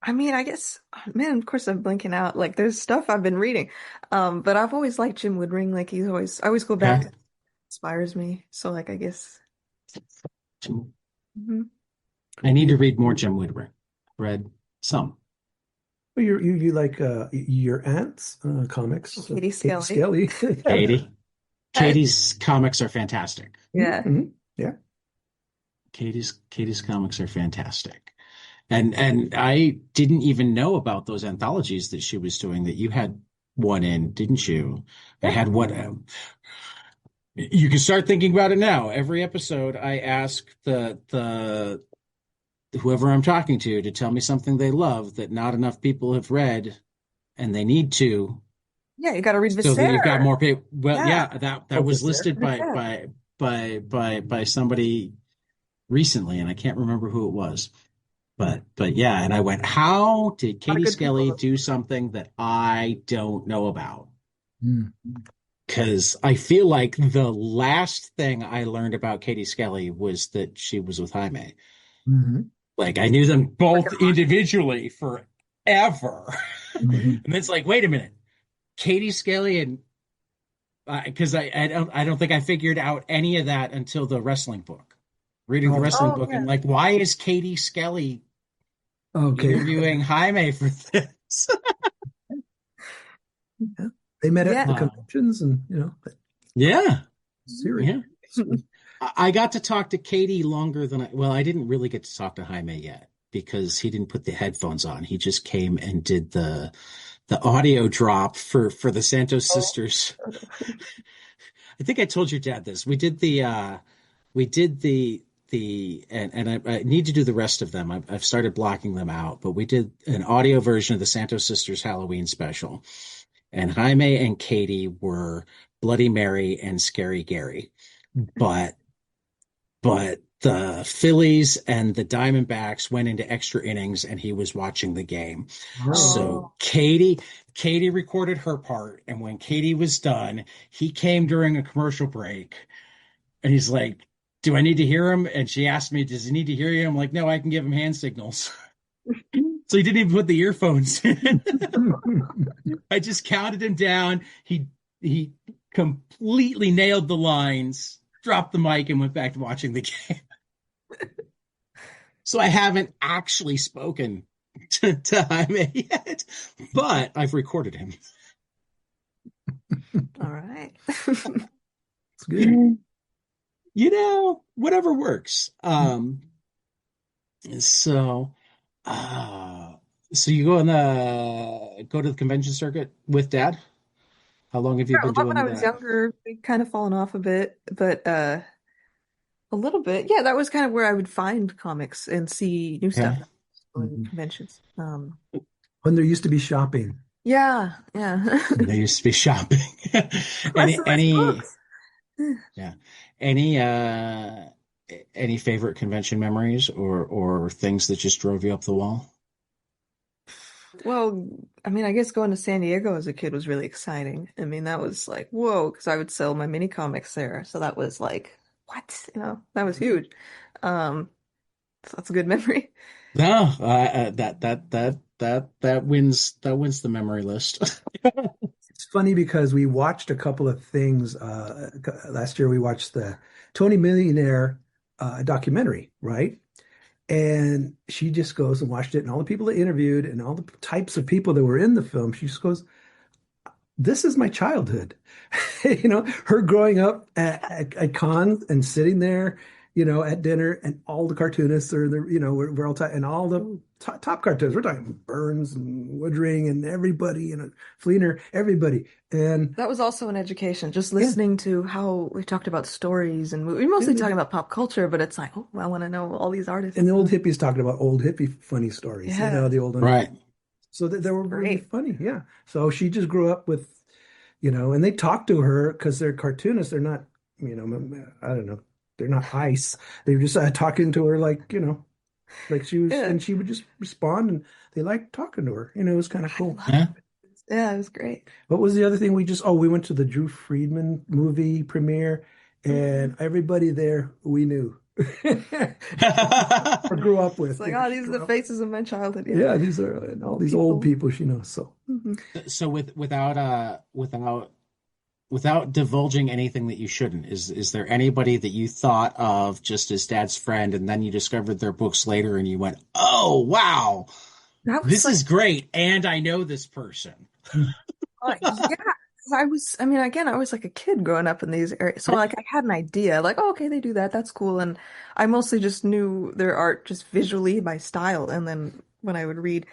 I mean, I guess, man, of course I'm blanking out. Like, there's stuff I've been reading. But I've always liked Jim Woodring. Like, I always go back Okay. to inspires me. So, like, I guess. Mhm. I need to read more Jim Woodward. Read some. Well, you like your aunt's comics, Katie Katie Skelly. Skelly. Katie. Uh, Katie's comics are fantastic. yeah. Mhm. Yeah. Katie's comics are fantastic. And I didn't even know about those anthologies that she was doing that you had one in, didn't you? I Yeah. had one. You can start thinking about it now. Every episode, I ask the whoever I'm talking to tell me something they love that not enough people have read, and they need to, Yeah, you got to read so that you've got Visser. more people. Well, Yeah. yeah, that Focus was there. listed Yeah. by somebody recently, and I can't remember who it was. But yeah, and I went, how did A lot of Katie good Skelly people. do something that I don't know about? Mm. Because I feel like the last thing I learned about Katie Skelly was that she was with Jaime. Mhm. Like I knew them Rick both and Morty. individually forever. Mhm. And it's like, wait a minute, Katie Skelly and because I don't think I figured out any of that until the wrestling book. Reading the Oh, wrestling Oh, book, yeah. and like, why is Katie Skelly okay. interviewing Jaime for this? Yeah. They met at Yeah. the Uh, conventions and, yeah, series. yeah. I got to talk to Katie longer than well, I didn't really get to talk to Jaime yet because he didn't put the headphones on. He just came and did the audio drop for the Santos Oh. sisters. I think I told your dad this. We did and I need to do the rest of them. I've started blocking them out, but we did an audio version of the Santos sisters Halloween special. And Jaime and Katie were Bloody Mary and Scary Gary. But the Phillies and the Diamondbacks went into extra innings and he was watching the game. Oh. So Oh. Katie recorded her part, and when Katie was done, he came during a commercial break and he's like, "Do I need to hear him?" And she asked me, "Does he need to hear you?" I'm like, "No, I can give him hand signals." So he didn't even put the earphones in. I just counted him down. He completely nailed the lines, dropped the mic, and went back to watching the game. So I haven't actually spoken to Jaime yet, but I've recorded him. All right. It's good. Whatever works. So, uh, so you go to the convention circuit with Dad? How long have you A been lot when I doing was that? younger, we kind of fallen off a bit, but a little bit. Yeah, that was kind of where I would find comics and see new stuff Okay. on Mhm. conventions. When there used to be shopping. Yeah, yeah. There used to be shopping. Less Any and less any books. yeah. Any any favorite convention memories or things that just drove you up the wall? Well, I mean, I guess going to San Diego as a kid was really exciting. I mean, that was like, whoa, because I would sell my mini comics there. So that was like, what? That was huge. So that's a good memory. No, that wins the memory list. It's funny because we watched a couple of things. Last year we watched the Tony Millionaire documentary, right? And she just goes and watched it, and all the people that interviewed and all the types of people that were in the film, she just goes, "This is my childhood." Her growing up at cons and sitting there, at dinner, and all the cartoonists are there, we're all and all the top cartoons. We're talking Burns and Woodring and everybody, Fleener, everybody. And That was also an education, just yeah, listening to how we talked about stories and we're yeah, mostly talking about pop culture, but it's like, oh, I want to know all these and artists. the old hippies talking about old hippie funny stories, Yeah, the old Right. so they were really great. funny. Yeah. So she just grew up with, and they talk to her because they're cartoonists. They're not, I don't know. They're not ice. They were just talking to her like she was, Yeah, and she would just respond and they liked talking to her. It was kind of I cool. love Yeah. it. Yeah, it was great. What was the other thing we went to the Drew Friedman movie premiere and Mhm. everybody there we knew or grew up It's with. like, oh, these are the faces of my childhood. Yeah, Yeah, these are and all old these old people. people she knows. So, Hmm. So without divulging anything that you shouldn't, is there anybody that you thought of just as dad's friend and then you discovered their books later and you went, "Oh, wow, That was this like, is great and I know this person." yeah. I mean, again, I was like a kid growing up in these areas. So like I had an idea, like, oh, okay, they do that. That's cool. And I mostly just knew their art just visually by style. And then when I would read,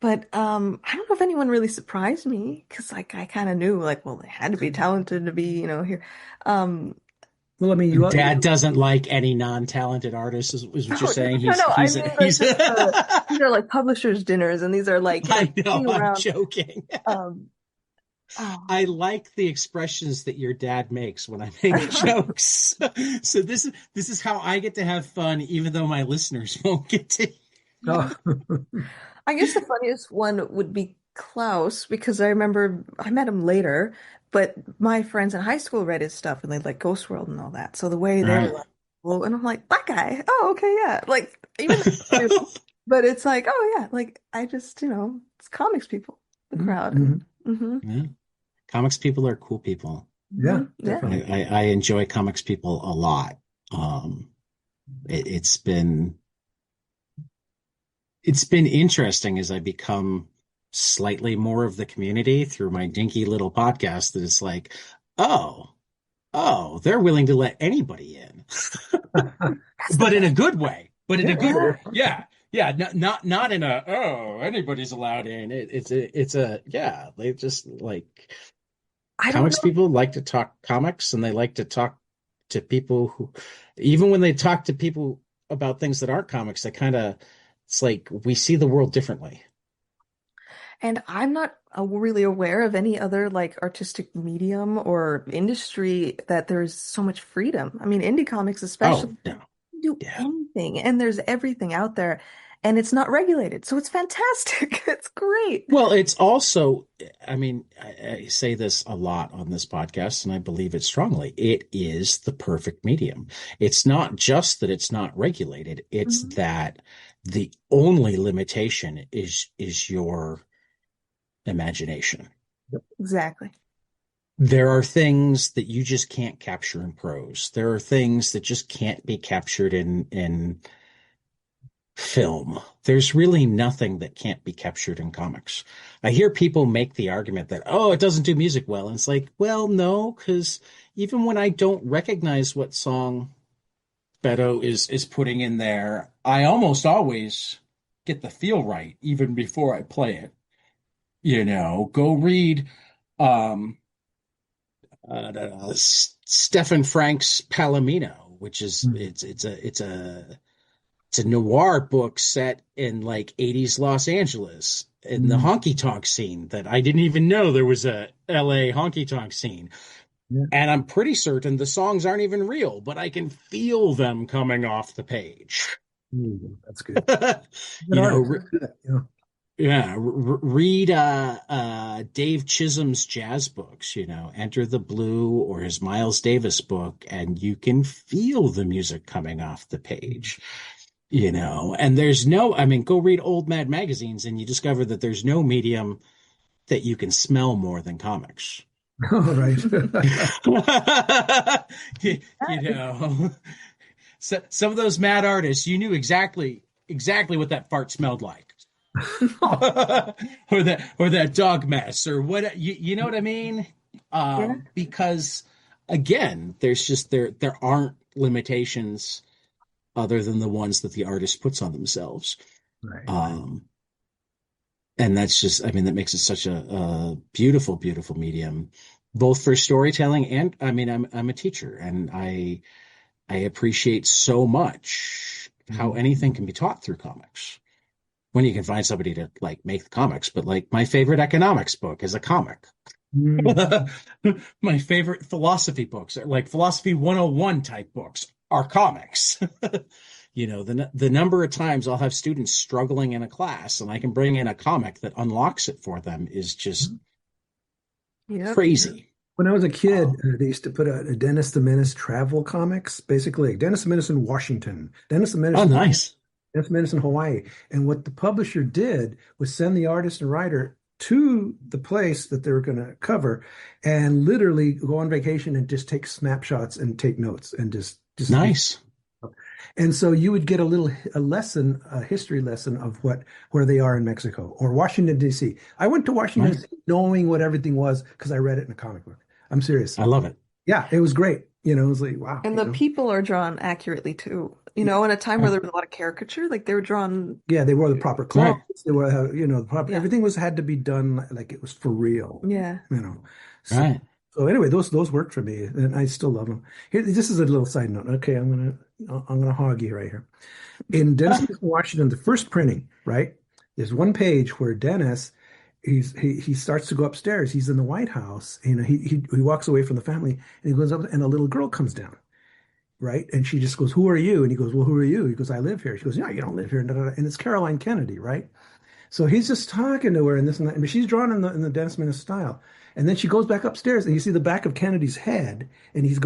but I don't know if anyone really surprised me because like I kind of knew like, well, they had to be talented to be, here. Um, well, I mean, Dad doesn't like any non-talented artists, is what you're no, saying. no, no. I He's mean, like he's just these are like publishers' dinners, and these are like I know, being I'm around. joking. Um, I um, like the expressions that your dad makes when I make jokes. So this is how I get to have fun, even though my listeners won't get to. oh, I guess the funniest one would be Klaus because I remember I met him later, but my friends in high school read his stuff and they like Ghost World and all that. So the way they were Right. like, "Well," and I'm like, "That guy? Oh, okay, yeah." Like even though, but it's like, "Oh yeah," like I just it's comics people, the crowd. mhm. Hmm. Yeah. Comics people are cool people. Yeah, Yeah. I, definitely. I enjoy comics people a lot. Um, it's been interesting as I become slightly more of the community through my dinky little podcast that it's like, oh, they're willing to let anybody in, That's the but in a best. good way. But in a Yeah, good, Yeah. yeah, yeah, not in a anybody's allowed in. It's a yeah. They just like I don't comics know. people like to talk comics and they like to talk to people who, even when they talk to people about things that aren't comics, it's like we see the world differently. And I'm not really aware of any other like artistic medium or industry that there's so much freedom. I mean, indie comics especially Oh, no. do Yeah. anything and there's everything out there and it's not regulated. So it's fantastic. It's great. Well, it's also, I mean, I say this a lot on this podcast, and I believe it strongly. It is the perfect medium. It's not just that it's not regulated, it's Mhm. that the only limitation is your imagination. Exactly. There are things that you just can't capture in prose. There are things that just can't be captured in film. There's really nothing that can't be captured in comics. I hear people make the argument that, oh, it doesn't do music well. And it's like, well, no, because even when I don't recognize what song Beto is putting in there, I almost always get the feel right even before I play it. Go read um Stephen Frank's Palomino, which is Mm. it's a noir book set in like 80s Los Angeles in the Mm. honky tonk scene that I didn't even know there was a LA honky tonk scene. Yeah. And I'm pretty certain the songs aren't even real, but I can feel them coming off the page. That's good. Good You know, artist. Yeah. yeah, read Dave Chisholm's jazz books, Enter the Blue or his Miles Davis book, and you can feel the music coming off the page. And I mean, go read old Mad magazines and you discover that there's no medium that you can smell more than comics. All right. You, you know, so, some of those mad artists, you knew exactly what that fart smelled like. or that dog mess or what you know what I mean? Yeah. Because again, there aren't limitations other than the ones that the artist puts on themselves. Right, right. Um, and that's just, I mean, that makes it such a beautiful, beautiful medium, both for storytelling and, I mean, I'm a teacher, and I appreciate so much how Mhm. anything can be taught through comics when you can find somebody to like make the comics. But like my favorite economics book is a comic. Mm. My favorite philosophy books, like philosophy 101 type books, are comics. The number of times I'll have students struggling in a class and I can bring in a comic that unlocks it for them is just Yep. crazy. When I was a kid, Um, they used to put out a Dennis the Menace travel comics, basically like Dennis the Menace in Washington, Dennis the oh, Menace, nice. Dennis the Menace in Hawaii. And what the publisher did was send the artist and writer to the place that they were going to cover and literally go on vacation and just take snapshots and take notes and just Nice. and so you would get a lesson, a history lesson of where they are in Mexico or Washington, D.C. I went to Washington, Right. D.C. knowing what everything was because I read it in a comic book. I'm serious. I love it. Yeah, it was great. It was like, wow, And the people are drawn accurately too. In a time where Right. there was a lot of caricature, like they were drawn. Yeah, they wore the proper clothes. Right. They were, the proper, Yeah. everything had to be done like it was for real, Yeah. you know. So, Right. so anyway, those worked for me, and I still love them. Here, this is a little side note. Okay, I'm gonna hog you right here. In Dennis Smith, Washington, the first printing, right? There's one page where Dennis, he starts to go upstairs. He's in the White House. He walks away from the family, and he goes up, and a little girl comes down, right? And she just goes, "Who are you?" And he goes, "Well, who are you?" He goes, "I live here." She goes, "No, you don't live here." And it's Caroline Kennedy, right? So he's just talking to her and this and that. But she's drawn in the Dennis Menace style. And then she goes back upstairs, and you see the back of Kennedy's head, and she's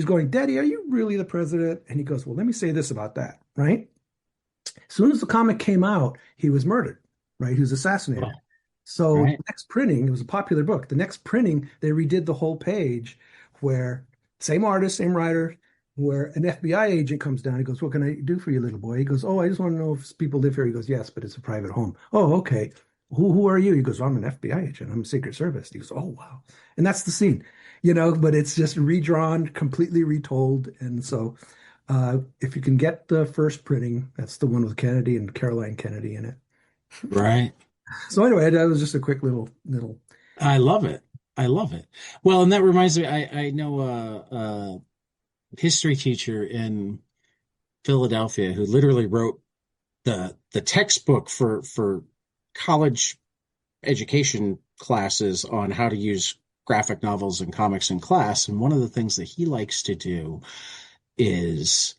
going, "Daddy, are you really the president?" And he goes, "Well, let me say this about that, right? As soon as the comic came out, he was murdered, right? He was assassinated. Oh, So the right. next printing, it was a popular book. The next printing, they redid the whole page where same artist, same writer, where an FBI agent comes down. He goes, "What can I do for you, little boy?" He goes, "Oh, I just want to know if people live here." He goes, "Yes, but it's a private home." "Oh, okay. Who are you?" He goes, "I'm an FBI agent. I'm a Secret Service." He goes, "Oh, wow." And that's the scene, but it's just redrawn, completely retold. And so if you can get the first printing, that's the one with Kennedy and Caroline Kennedy in it. Right. So anyway, that was just a quick little. I love it. I love it. Well, and that reminds me, I know a history teacher in Philadelphia who literally wrote the textbook for college education classes on how to use graphic novels and comics in class. And one of the things that he likes to do is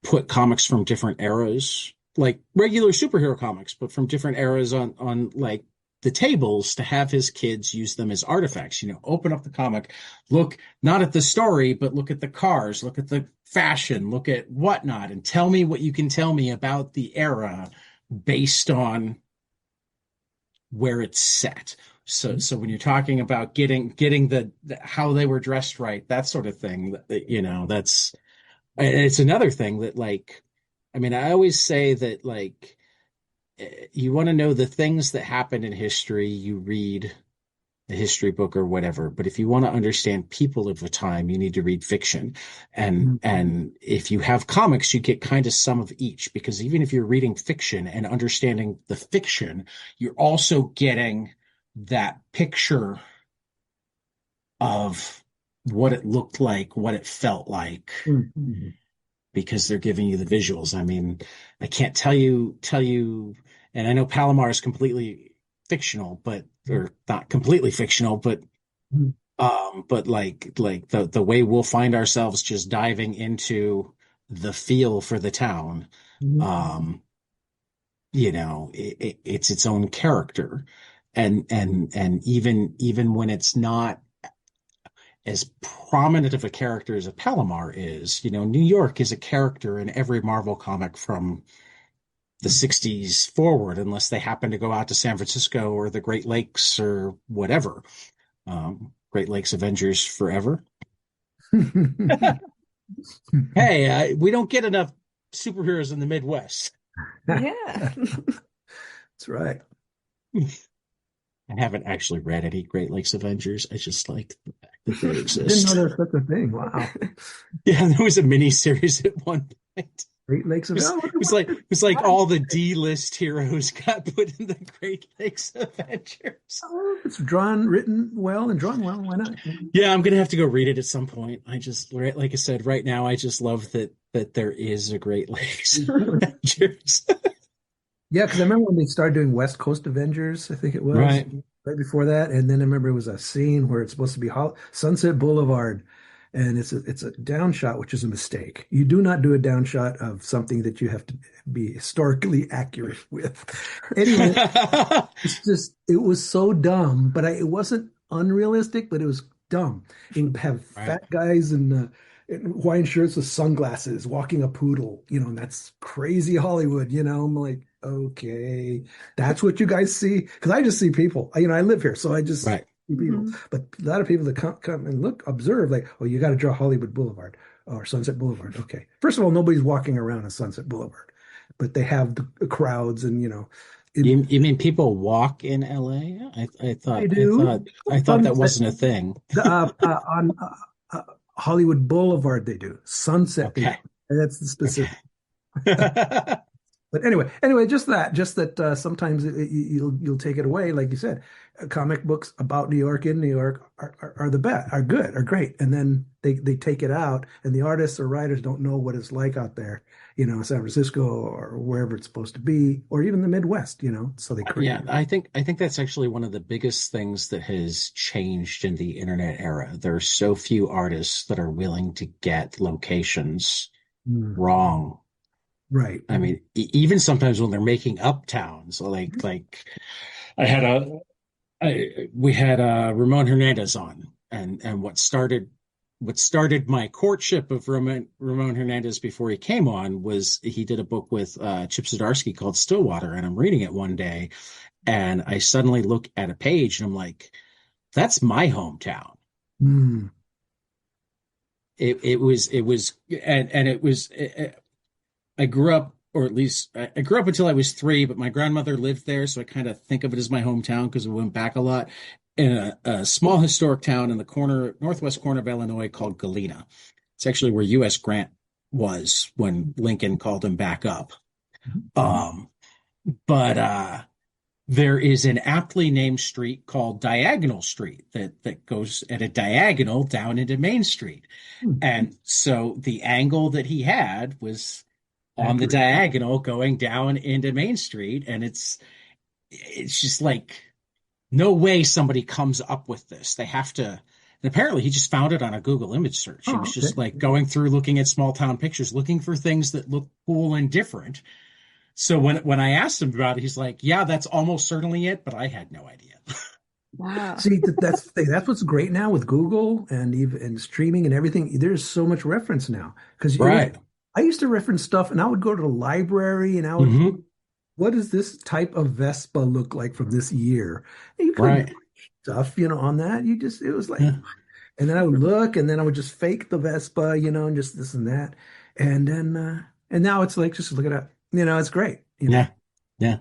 put comics from different eras, like regular superhero comics, but from different eras on like the tables to have his kids use them as artifacts. Open up the comic, look not at the story, but look at the cars, look at the fashion, look at whatnot, and tell me what you can tell me about the era based on where it's set. So when you're talking about getting the how they were dressed right, that sort of thing, that's it's another thing that like, I mean, I always say that like you want to know the things that happened in history, you read a history book or whatever. But if you want to understand people of a time, you need to read fiction. And if you have comics, you get kind of some of each, because even if you're reading fiction and understanding the fiction, you're also getting that picture of what it looked like, what it felt like, Mhm. because they're giving you the visuals. I mean, I can't tell you, and I know Palomar is completely fictional, or not completely fictional, but like the way we'll find ourselves just diving into the feel for the town, um, it's its own character. And even when it's not as prominent of a character as a Palomar is, New York is a character in every Marvel comic from the 60s forward, unless they happen to go out to San Francisco or the Great Lakes or whatever. Great Lakes Avengers forever. Hey, we don't get enough superheroes in the Midwest. Yeah. That's right. I haven't actually read any Great Lakes Avengers. I just like the fact that they I didn't know exist. there was such a thing. Wow. Yeah, there was a mini series at one point. Great Lakes of oh, It's like all the D-list heroes got put in the Great Lakes Avengers. oh, it's drawn, written well, and drawn well. Why not? Yeah, I'm gonna have to go read it at some point. I just, like I said, right now, I just love that there is a Great Lakes Avengers. Yeah, because I remember when they started doing West Coast Avengers, I think it was Right. right before that, and then I remember it was a scene where it's supposed to be Sunset Boulevard, and it's a down shot, which is a mistake. You do not do a down shot of something that you have to be historically accurate with. Anyway, it's just it was so dumb, but it wasn't unrealistic, but it was dumb. You have Right. fat guys in Hawaiian shirts with sunglasses walking a poodle, and that's crazy Hollywood. I'm like, okay, that's what you guys see, because I just see people. I live here, so I just Right. see people. Mhm. But a lot of people that come and look, observe, like, oh, you got to draw Hollywood Boulevard or Sunset Boulevard. Okay, first of all, nobody's walking around on Sunset Boulevard, but they have the crowds, and You mean people walk in LA? I do. I thought that wasn't a thing. On Hollywood Boulevard, they do. Sunset, they don't. Okay. And that's the specific. Okay. But just that sometimes you'll take it away, like you said. Comic books about New York in New York are the best, are good, are great, and then they take it out, and the artists or writers don't know what it's like out there, San Francisco or wherever it's supposed to be, or even the Midwest, So they create. Yeah, I think that's actually one of the biggest things that has changed in the internet era. There are so few artists that are willing to get locations Mm, wrong. right. I mean, even sometimes when they're making up towns, like I had we had Ramon Hernandez on, and what started my courtship of Ramon Hernandez before he came on was he did a book with Chip Zdarsky called Stillwater, and I'm reading it one day, and I suddenly look at a page and I'm like, that's my hometown. Mm, It was and it was I grew up, or at least I grew up until I was 3, but my grandmother lived there, so I kind of think of it as my hometown because we went back a lot. In a small historic town in the northwest corner of Illinois called Galena. It's actually where U.S. Grant was when Lincoln called him back up. But there is an aptly named street called Diagonal Street that goes at a diagonal down into Main Street. mm, And so the angle that he had was on the accurate. diagonal going down into Main Street, and it's just like no way somebody comes up with this. They have to. And apparently, he just found it on a Google image search. He Oh, was okay. just like going through, looking at small town pictures, looking for things that look cool and different. So when I asked him about it, he's like, "Yeah, that's almost certainly it," but I had no idea. Wow. See, that's the thing. That's what's great now with Google and even and streaming and everything. There's so much reference now because Right. I used to reference stuff, and I would go to the library, and I would, Hmm. what does this type of Vespa look like from this year? And you couldn't Right. stuff, on that. It was like, Yeah. and then I would look, and then I would just fake the Vespa, and just this and that, and then and now it's like just look it up, it's great, Yeah. Yeah.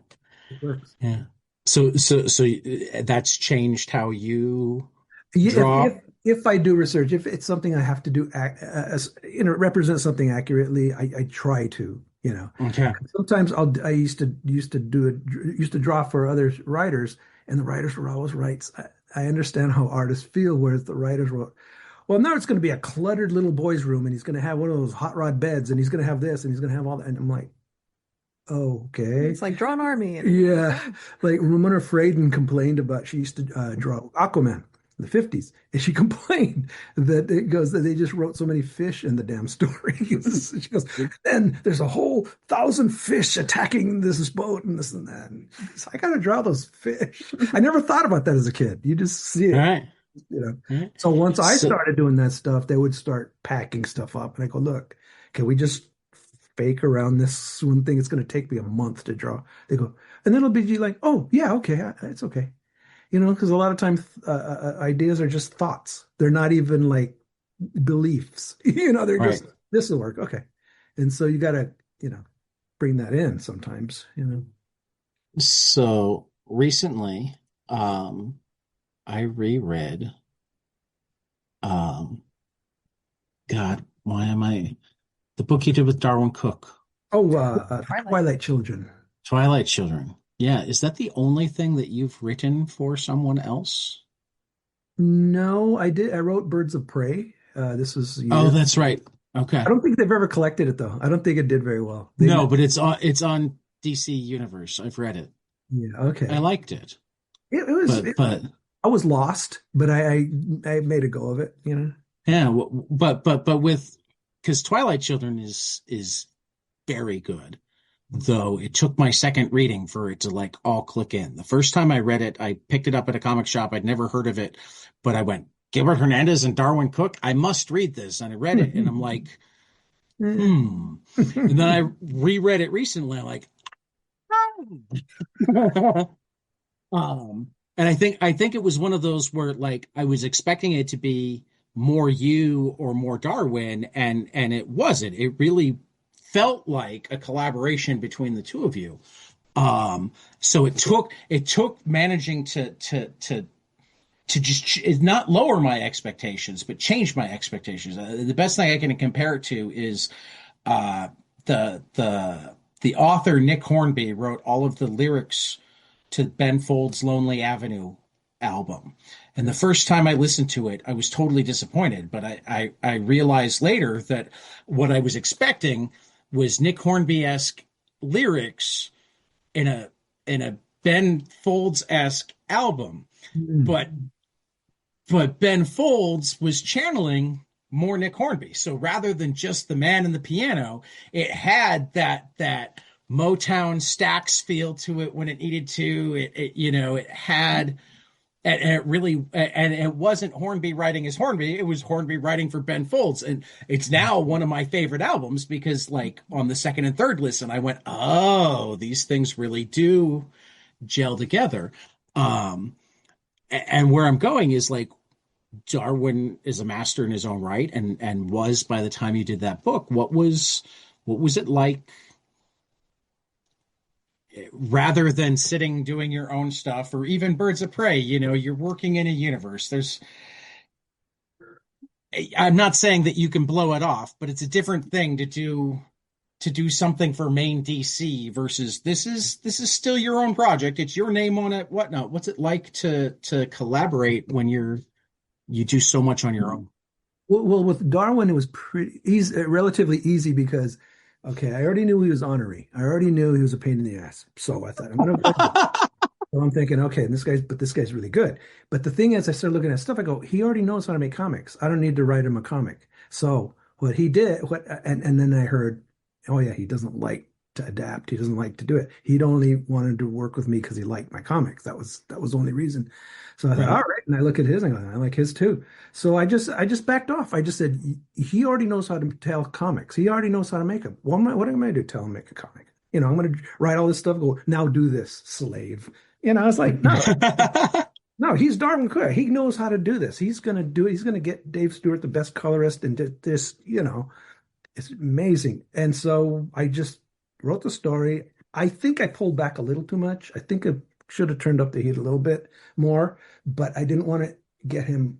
it works. Yeah. So that's changed how you Yeah, draw. if I do research, if it's something I have to do, represent something accurately, I try to, Okay. Sometimes I used to draw for other writers, and the writers were always right. I understand how artists feel, whereas the writers wrote, well, now it's going to be a cluttered little boy's room, and he's going to have one of those hot rod beds, and he's going to have this, and he's going to have all that, and I'm like, okay. It's like draw an army. Yeah, like Ramona Fradon complained about she used to draw Aquaman in the 50s, and she complained that that they just wrote so many fish in the damn story. She goes, then there's a whole 1,000 fish attacking this boat and this and that. And so I got to draw those fish. I never thought about that as a kid. You just see All it, right. All right. So once I So, started doing that stuff, they would start packing stuff up, and I go, look, can we just fake around this one thing? It's going to take me a month to draw. They go, and then it'll be like, oh yeah, okay, it's okay, because a lot of times ideas are just thoughts. They're not even like beliefs. They're right. just this will work, okay. And so you got to, bring that in sometimes. So recently, I reread, um, God, why am I, the book you did with Darwin Cook. Oh, Twilight. Twilight Children. Twilight Children. Yeah, is that the only thing that you've written for someone else? No, I did. I wrote Birds of Prey. This was Oh, years. that's right. I Okay. don't think they've ever collected it though. I don't think it did very well. They No, met. but it's on DC Universe. I've read it. Yeah, I okay. liked it. It was. But I was lost, but I made a go of it. You know. yeah, but with because Twilight Children is very good. Though it took my second reading for it to like all click in. The first time I read it, I picked it up at a comic shop. I'd never heard of it, but I went, Gilbert Hernandez and Darwin Cook, I must read this. And I read it and I'm like, hmm. And then I reread it recently. I'm like, oh. And I think it was one of those where like I was expecting it to be more you or more Darwin, and it wasn't. It really felt like a collaboration between the two of you. So it took managing to just not lower my expectations, but change my expectations. The best thing I can compare it to is uh, the author Nick Hornby wrote all of the lyrics to Ben Folds' Lonely Avenue album. And the first time I listened to it, I was totally disappointed. But I realized later that what I was expecting was Nick Hornby-esque lyrics in a Ben Folds-esque album. But Ben Folds was channeling more Nick Hornby. So rather than just the man and the piano, it had that Motown Stax feel to it when it needed to. It had, and it really, and it wasn't Hornby writing as Hornby. It was Hornby writing for Ben Folds, and it's now one of my favorite albums because, like, on the second and third listen, I went, "Oh, these things really do gel together." Um, and where I'm going is like Darwin is a master in his own right, and was by the time you did that book. What was it like rather than sitting doing your own stuff or even Birds of Prey? You're working in a universe. I'm not saying that you can blow it off, but it's a different thing to do something for main DC versus this is still your own project. It's your name on it, whatnot. What's it like to collaborate when you do so much on your own? Well, with Darwin, it was pretty easy, relatively easy because, okay, I already knew he was ornery. I already knew he was a pain in the ass. So I thought I'm gonna. So I'm thinking, okay, this guy's really good. But the thing is, I started looking at stuff. I go, he already knows how to make comics. I don't need to write him a comic. So what he did, and then I heard, oh yeah, he doesn't like to adapt. He doesn't like to do it. He'd only wanted to work with me because he liked my comics. That was the only reason. So I thought, all Right. right. And I look at his and I go, I like his too. So I just backed off. I just said, he already knows how to tell comics. He already knows how to make them. What am I going to do? Tell him to make a comic? I'm going to write all this stuff. Go now, do this, slave. I was like, no, no, he's Darwin Cook. He knows how to do this. He's going to do it. He's going to get Dave Stewart, the best colorist, and this. It's amazing. And so I just wrote the story. I think I pulled back a little too much. I think I should have turned up the heat a little bit more, but I didn't want to get him,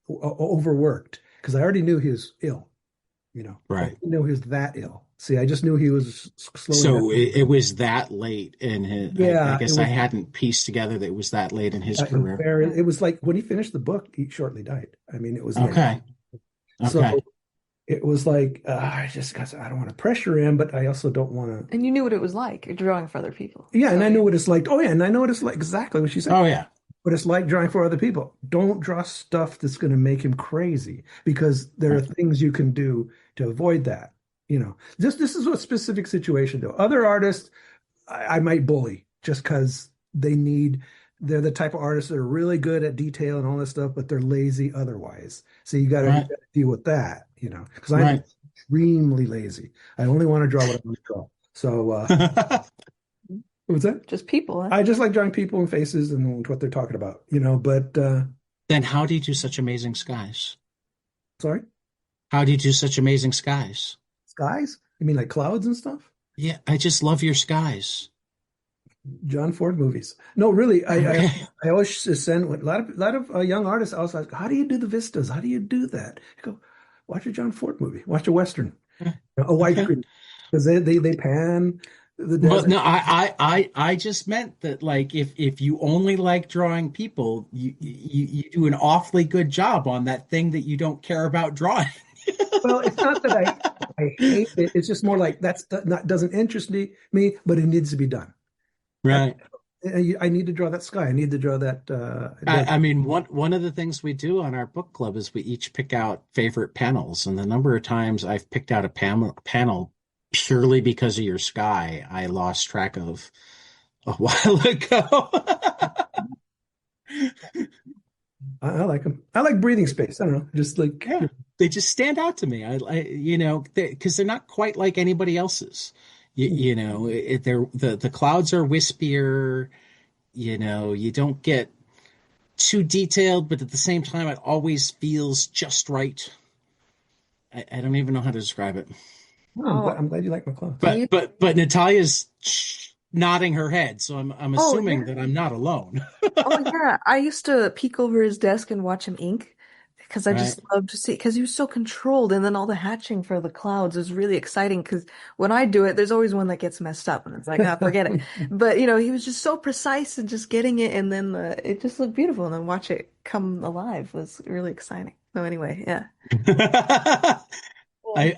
overworked because I already knew he was ill. I Right. didn't know he was that ill. See, I just knew he was slowing down. So it was that late in his. I Yeah, it guess I was. hadn't pieced together that it was that late in his It was career. very. It was like when he finished the book, he shortly died. I mean, it was the end. Okay. So Okay. it was like I don't want to pressure him, but I also don't want to. And you knew what it was like. You're drawing for other people. Yeah, and So I know what it's like. Oh yeah, and I know what it's like. Exactly what she said. Oh yeah. But it's like drawing for other people. Don't draw stuff that's going to make him crazy because there are Right. things you can do to avoid that. This is a specific situation though. Other artists, I might bully just because they're the type of artists that are really good at detail and all this stuff, but they're lazy otherwise. So you got Right. to deal with that, because I'm Right. extremely lazy. I only want to draw what I want to draw. So, what's that? just people, huh? I just like drawing people and faces and what they're talking about, but, Then how do you do such amazing skies? sorry, How do you do such amazing skies? skies? You mean like clouds and stuff? Yeah, I just love your skies. John Ford movies. No, really, I Okay. I always send a lot of young artists. I was like, how do you do the vistas? How do you do that? I go, watch a John Ford movie. Watch a Western, a Okay. widescreen. because they pan the But desert. no, I just meant that like if you only like drawing people, you do an awfully good job on that thing that you don't care about drawing. Well, it's not that I hate it. It's just more like that's not doesn't interest me, but it needs to be done. That Right. I need to draw that sky. I need to draw that I desert. mean, one of the things we do on our book club is we each pick out favorite panels, and the number of times I've picked out a panel purely because of your sky, I lost track of a while ago. I like them. I like breathing space. I don't know, just like Yeah, they just stand out to me. Because they're not quite like anybody else's. They're the clouds are wispier. You don't get too detailed, but at the same time, it always feels just right. I don't even know how to describe it. oh, Oh, I'm glad you like my clothes. I But used, but but Natalia's nodding her head, so I'm oh assuming yeah. that I'm not alone. Oh yeah, I used to peek over his desk and watch him ink because I Right? just loved to see because he was so controlled, and then all the hatching for the clouds is really exciting because when I do it, there's always one that gets messed up, and it's like, ah, forget it. But he was just so precise and just getting it, and then it just looked beautiful, and then watch it come alive was really exciting. So anyway, yeah. Yeah.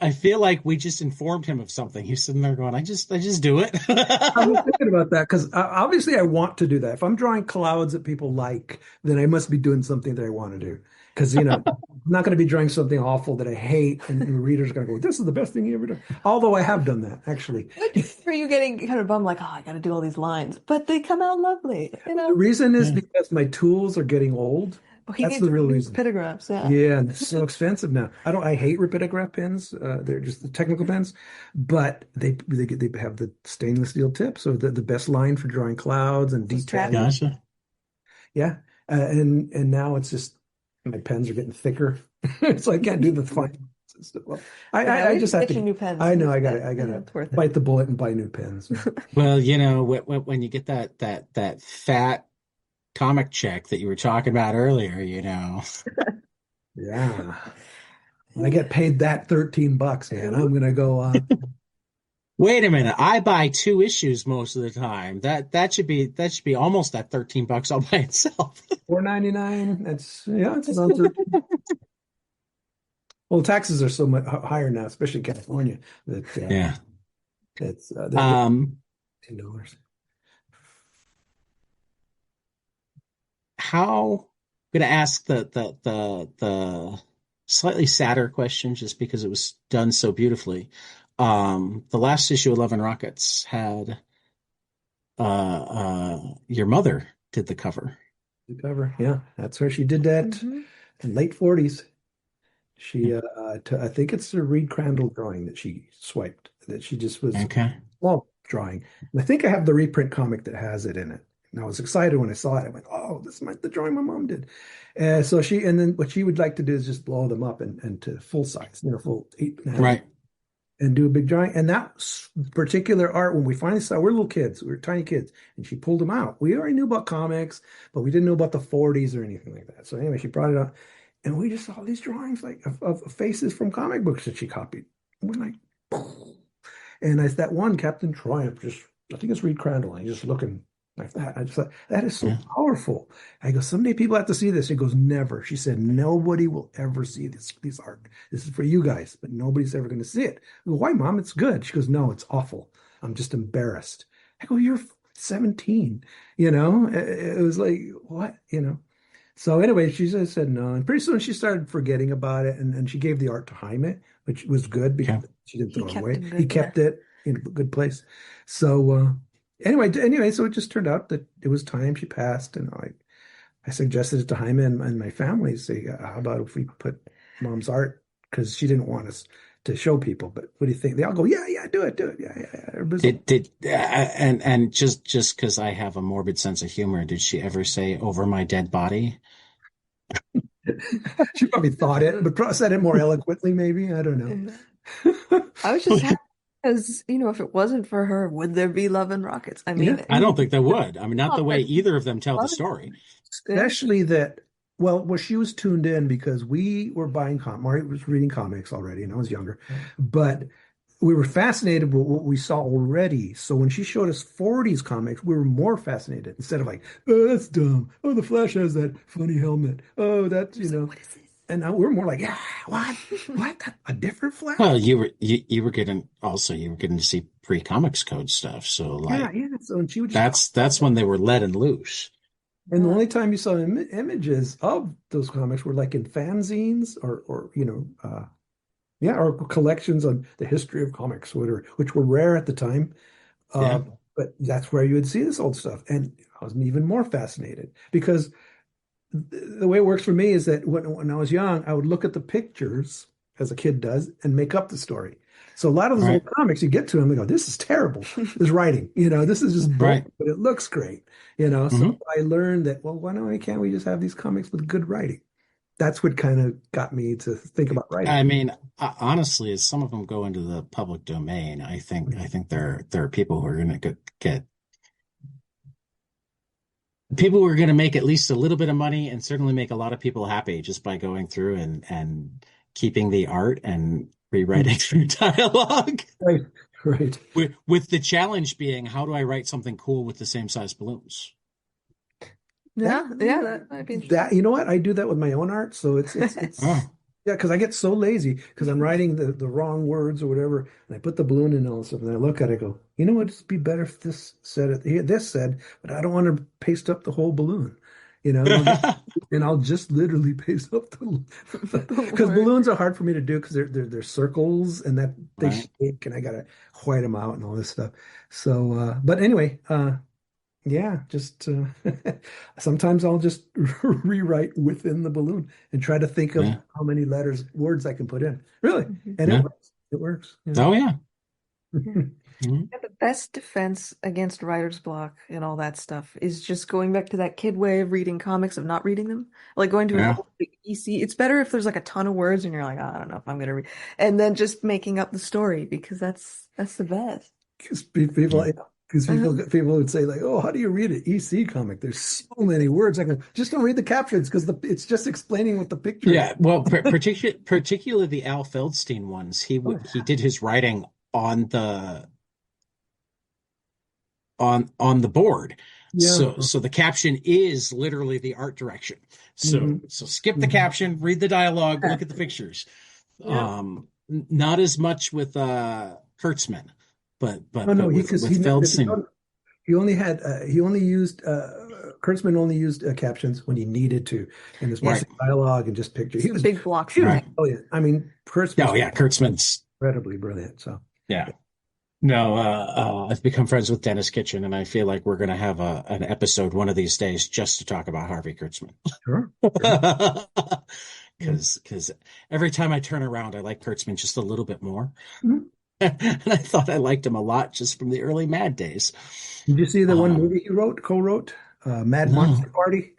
I feel like we just informed him of something. He's sitting there going, I just do it. I was thinking about that because obviously I want to do that. If I'm drawing clouds that people like, then I must be doing something that I want to do. Because, I'm not going to be drawing something awful that I hate, and the reader's going to go, "This is the best thing you ever done." Although I have done that, actually. Good for you getting kind of bummed, like, oh, I got to do all these lines, but they come out lovely, The reason is Yeah. because my tools are getting old. Oh, he That's needs the real new reason. pictographs, yeah. Yeah, and it's so expensive now. I hate rapidograph pens. They're just the technical pens, but they have the stainless steel tip. So the best line for drawing clouds and The strap. detailing. Gotcha. Yeah. And now it's just my pens are getting thicker. So I can't do the fine stuff. Well, Yeah, at I least just have get you to, new pens. I At know least I that. gotta, I Yeah, gotta it's worth it. bite the bullet and buy new pens. Well, when you get that fat comic check that you were talking about earlier. Yeah. When I get paid that $13, man, I'm gonna go, Wait a minute, I buy two issues most of the time. That should be almost that $13 all by itself. $4.99. It's about 13. Well, taxes are so much higher now, especially in California, that Yeah. they're Um, $10. how I'm gonna ask the slightly sadder question just because it was done so beautifully. The last issue, 11 Rockets, had your mother did the cover. The cover, yeah, that's her. She did that Hmm. in late 40s. She, I think it's a Reed Crandall drawing that she swiped. That she just was Okay. well drawing. And I think I have the reprint comic that has it in it. And I was excited when I saw it. I went, "Oh, this is the drawing my mom did." And then what she would like to do is just blow them up and to full size, full 8.5, Right. and do a big drawing. And that particular art, when we finally saw, we're little kids, we were tiny kids, and she pulled them out. We already knew about comics, but we didn't know about the 40s or anything like that. So anyway, she brought it out, and we just saw these drawings like of faces from comic books that she copied. And we're like, and it's that one Captain Triumph, just I think it's Reed Crandall, and he's just looking like that. I just thought that is so Yeah. powerful. I go, someday people have to see this. He goes, never. She said, nobody will ever see this art. This is for you guys, but nobody's ever going to see it. I go, why, Mom? It's good. She goes, no, it's awful. I'm just embarrassed. I go, you're 17. It was like, what? So anyway, she just said no. And pretty soon she started forgetting about it. And she gave the art to Jaime, which was good Okay. because she didn't He throw it kept away. him He good, yeah. kept it in a good place. So anyway, so it just turned out that it was time she passed. And I suggested it to Jaime and my family. Say, how about if we put Mom's art? Because she didn't want us to show people. But what do you think? They all go, yeah, yeah, do it. Yeah, yeah, yeah. And just because I have a morbid sense of humor, did she ever say over my dead body? She probably thought it, but probably said it more eloquently, maybe. I don't know. Yeah. I was just happy because, if it wasn't for her, would there be Love and Rockets? I Yeah. mean, I don't think they would. I mean, not oh, the way but either of them tell the love it. story. Yeah. Especially that, well, she was tuned in because we were buying Mari was reading comics already, and I was younger. But we were fascinated with what we saw already. So when she showed us 40s comics, we were more fascinated instead of like, oh, that's dumb. Oh, the Flash has that funny helmet. Oh, that's, you So know. what is this? And now we're more like, yeah, what? What? A different Flash? Well, you were getting to see pre-comics code stuff. So Yeah, like yeah. So and she would just talk that's when they were letting loose. and the only time you saw images of those comics were like in fanzines or yeah, or collections on the history of comics, which were rare at the time. Uh, Yeah, but that's where you would see this old stuff. And I was even more fascinated because the way it works for me is that when I was young, I would look at the pictures as a kid does and make up the story. So a lot of those right, old comics, you get to them and go, this is terrible. This writing, this is just right. bull, but it looks great. So Hmm. I learned that, well, why can't we just have these comics with good writing? That's what kind of got me to think about writing. I mean, honestly, as some of them go into the public domain, I think there are people who are going to get people who are going to make at least a little bit of money and certainly make a lot of people happy just by going through and keeping the art and rewriting through dialogue. Right, right. With the challenge being, how do I write something cool with the same size balloons? Yeah, yeah, that might be interesting. You know what? I do that with my own art. So it's Oh, yeah, because I get so lazy because I'm writing the wrong words or whatever, and I put the balloon in and all this stuff, and I look at it, and go, you know what? It'd be better if this said, but I don't want to paste up the whole balloon, and I'll just literally paste up the The because word. balloons are hard for me to do because they're circles and that they right. shake and I gotta white them out and all this stuff. So, but anyway, yeah, just sometimes I'll just rewrite within the balloon and try to think of Yeah. how many words I can put in. Really, Mhm. and it Yeah. works. It works. Oh yeah. Yeah. Mhm. Yeah, the best defense against writer's block and all that stuff is just going back to that kid way of reading comics, of not reading them. Like going to an Yeah. old EC. It's better if there's like a ton of words and you're like, "Oh, I don't know if I'm gonna read. And then just making up the story because that's the best. Because people, Yeah. because Uh-huh. people would say like, "Oh, how do you read an EC comic? There's so many words." I go, just don't read the captions because it's just explaining what the picture is. Yeah. Well, particularly the Al Feldstein ones, Oh, he yeah. did his writing on the board. Yeah. So the caption is literally the art direction. So Hmm. so skip the Hmm. caption, read the dialogue, look at the pictures. Yeah. Not as much with Kurtzman, Oh no, but he because with Feldstein. he only had he only used Kurtzman only used captions when he needed to, and there's Yeah, Right, mostly dialogue and just picture. just big blocks He of was right. text. brilliant. I mean, Oh Kurtzman's yeah, Kurtzman's incredibly brilliant. So yeah. No, I've become friends with Dennis Kitchen, and I feel like we're going to have an episode one of these days just to talk about Harvey Kurtzman. sure, sure. Yeah. Because every time I turn around, I like Kurtzman just a little bit more. Mhm. And I thought I liked him a lot just from the early Mad days. Did you see the one Um, movie he co-wrote, Mad Monster no, Party?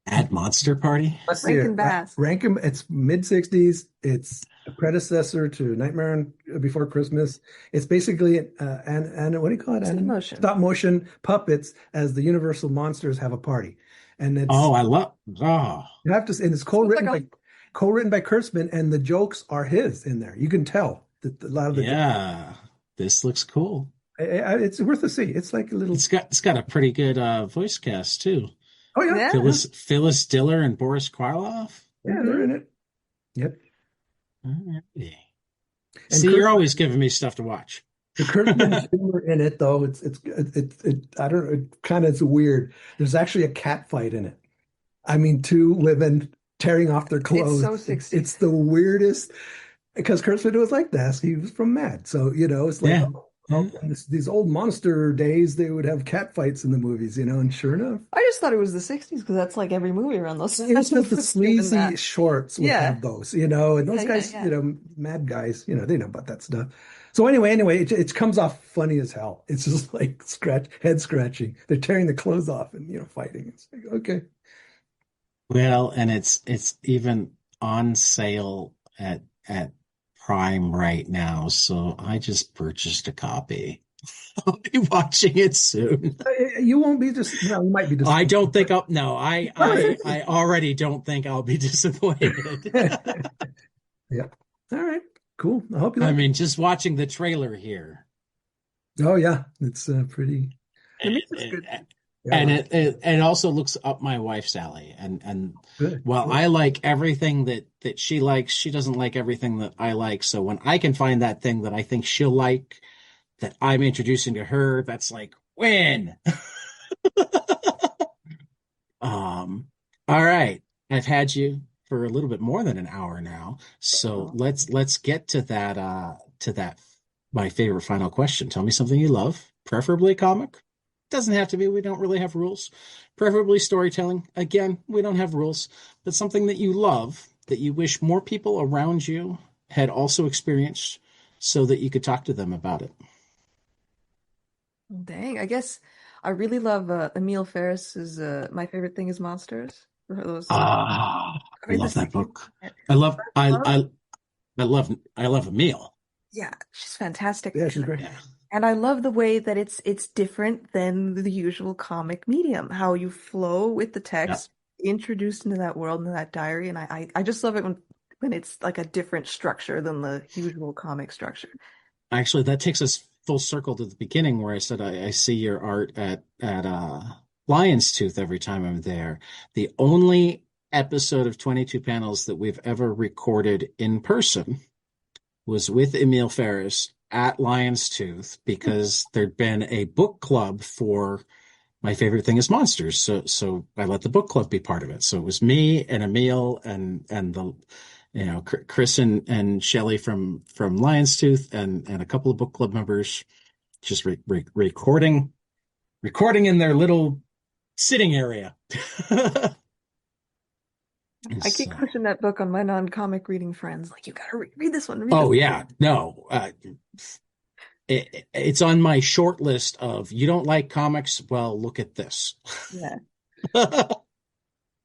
Ad Monster Party. Let's see it. Rankin Bass. Rankin, it's mid 60s. It's a predecessor to Nightmare Before Christmas. It's basically and what do you call it? Stop motion. Stop motion puppets as the Universal monsters have a party. And Oh, I love. Oh, you have to, and it's So it's like a co-written by Kurtzman, and the jokes are his in there. You can tell that a lot of the jokes. yeah. This looks cool. It's worth a see. It's like a little. It's got a pretty good voice cast too. Oh yeah, yeah. Phyllis Diller and Boris Karloff. yeah, they're in it. Yep. Alrighty. And See, you're always giving me stuff to watch. The Kurtzman humor in it, though, I don't know, it kind of it's weird. There's actually a cat fight in it. I mean, two women tearing off their It's clothes. so It's 60s. the weirdest because Kurtzman was like that. He was from Mad, so it's like Yeah. Yeah. these old monster days. They would have cat fights in the movies, and sure enough, I just thought it was the 60s because that's like every movie around those it was just the was doing sleazy that. shorts would Yeah. have those, and those Yeah, guys, yeah. Mad guys, they know about that stuff. So anyway, it comes off funny as hell. It's just like head scratching. They're tearing the clothes off and fighting. It's like, okay. Well, and it's even on sale at Prime right now, so I just purchased a copy. I'll be watching it soon. You won't be just you might be I disappointed. don't think I'll no, I already don't think I'll be disappointed. Yeah. All right. Cool. Cool. I hope you I like it. mean, just watching the trailer here. Oh yeah, it's pretty. The And music's good. Yeah, it also looks up my wife's alley. And good. while Good. I like everything that she likes, she doesn't like everything that I like. So when I can find that thing that I think she'll like, that I'm introducing to her, that's like win. Um, all right. I've had you for a little bit more than an hour now. So Oh. let's get to that my favorite final question. Tell me something you love, preferably comic. Doesn't have to be, we don't really have rules. Preferably storytelling. Again, we don't have rules, but something that you love that you wish more people around you had also experienced so that you could talk to them about it. Dang, I guess I really love Emil Ferris's My Favorite Thing is Monsters. For those, Ah, I I read the love that second. book. I I love love, I love a meal. yeah, she's fantastic. Yeah, she's great. Yeah. And I love the way that it's different than the usual comic medium, how you flow with the Yeah. text, introduced into that world, into that diary, and I just love it when it's like a different structure than the usual comic structure. Actually, that takes us full circle to the beginning where I said I see your art at Lion's Tooth every time I'm there. The only episode of 22 panels that we've ever recorded in person was with Emil Ferris at Lion's Tooth because there'd been a book club for My Favorite Thing is Monsters. So I let the book club be part of it. So it was me and Emil and the Chris and Shelley from Lion's Tooth and a couple of book club members just recording in their little sitting area. And I keep so, pushing that book on my non-comic reading friends, like you gotta read this one, read this oh one. yeah, no, it's on my short list of you don't like comics. Well, look at this. Yeah.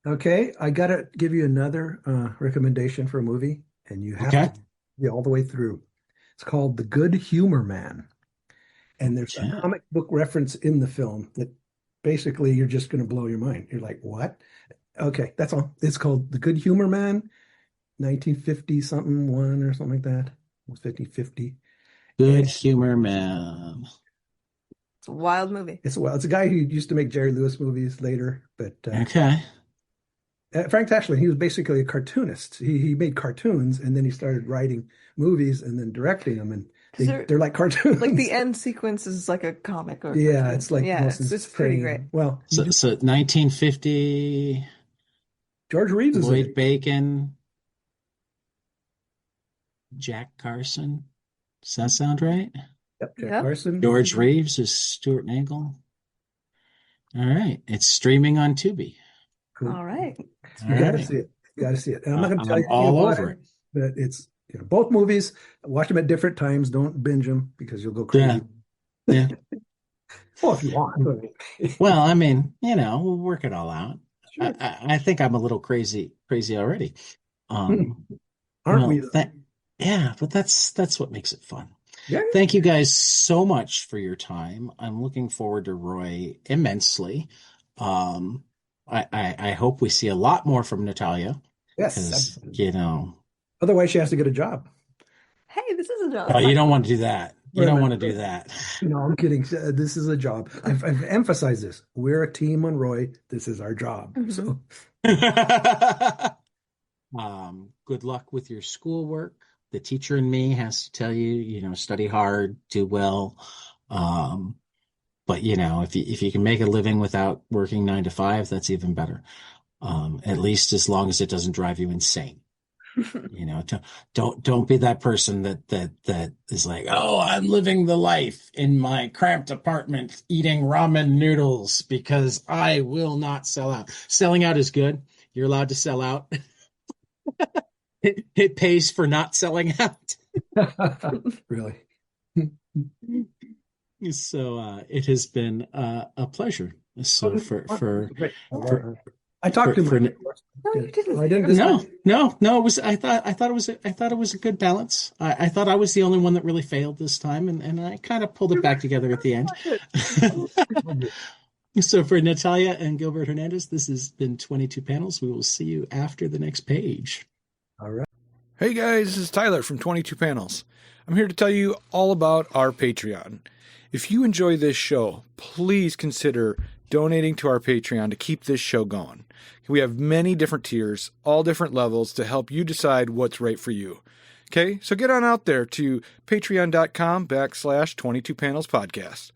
Okay, I gotta give you another recommendation for a movie, and you have Okay. to be all the way through. It's called The Good Humor Man, and there's a Okay. comic book reference in the film that basically you're just going to blow your mind. You're like, what? Okay, that's all. It's called The Good Humor Man, 1950 something one or something like that. It was 5050. Good And humor, man. It's a wild movie. it's a guy who used to make Jerry Lewis movies later, but Okay. Frank Tashlin, he was basically a cartoonist. He made cartoons and then he started writing movies and then directing them, and Because they're they're like cartoons. like the end sequence is like a comic or Yeah, cartoon. it's like the Yeah, most it's pretty great. insane. Well, So 1950, George Reeves is in Lloyd it. Bacon, Jack Carson. Does that sound right? Yep, Jack Yep. Carson. George Reeves is Stuart Nagel. All right. It's streaming on Tubi. Cool. All right. All You got to right. see it. You got to see it. And I'm not going to tell I'm you anything all about over it, it. but it's both movies. Watch them at different times. Don't binge them because you'll go Yeah. crazy. Yeah. Well, if you want. Well, I mean, we'll work it all out. Sure. I think I'm a little crazy already. Um, Aren't we? well, yeah, but that's what makes it fun. Yeah. Thank you guys so much for your time. I'm looking forward to Roy immensely. Um, I hope we see a lot more from Natalia Yes. because, Otherwise, she has to get a job. Hey, this is a oh, job. you don't want to do that. You Wait a don't minute. want to do that. No, I'm kidding. This is a job. I've emphasized this. We're a team on Roy. This is our job. Mhm. So Good luck with your schoolwork. The teacher in me has to tell you, study hard, do well. But if you can make a living without working 9 to 5, that's even better. At least as long as it doesn't drive you insane. Don't be that person that is like, oh, I'm living the life in my cramped apartment eating ramen noodles because I will not sell out. Selling out is good. You're allowed to sell out. It pays for not selling out. really. So it has been a pleasure. So I talked to for him. No, you didn't. I didn't decide. no, it was I thought it was a good balance. I thought I was the only one that really failed this time, and I kind of pulled it back together at the end. So for Natalia and Gilbert Hernandez, this has been 22 Panels. We will see you after the next page. All right. Hey guys, this is Tyler from 22 Panels. I'm here to tell you all about our Patreon. If you enjoy this show, please consider donating to our Patreon to keep this show going. We have many different tiers, all different levels to help you decide what's right for you. Okay, so get on out there to patreon.com/22panelspodcast.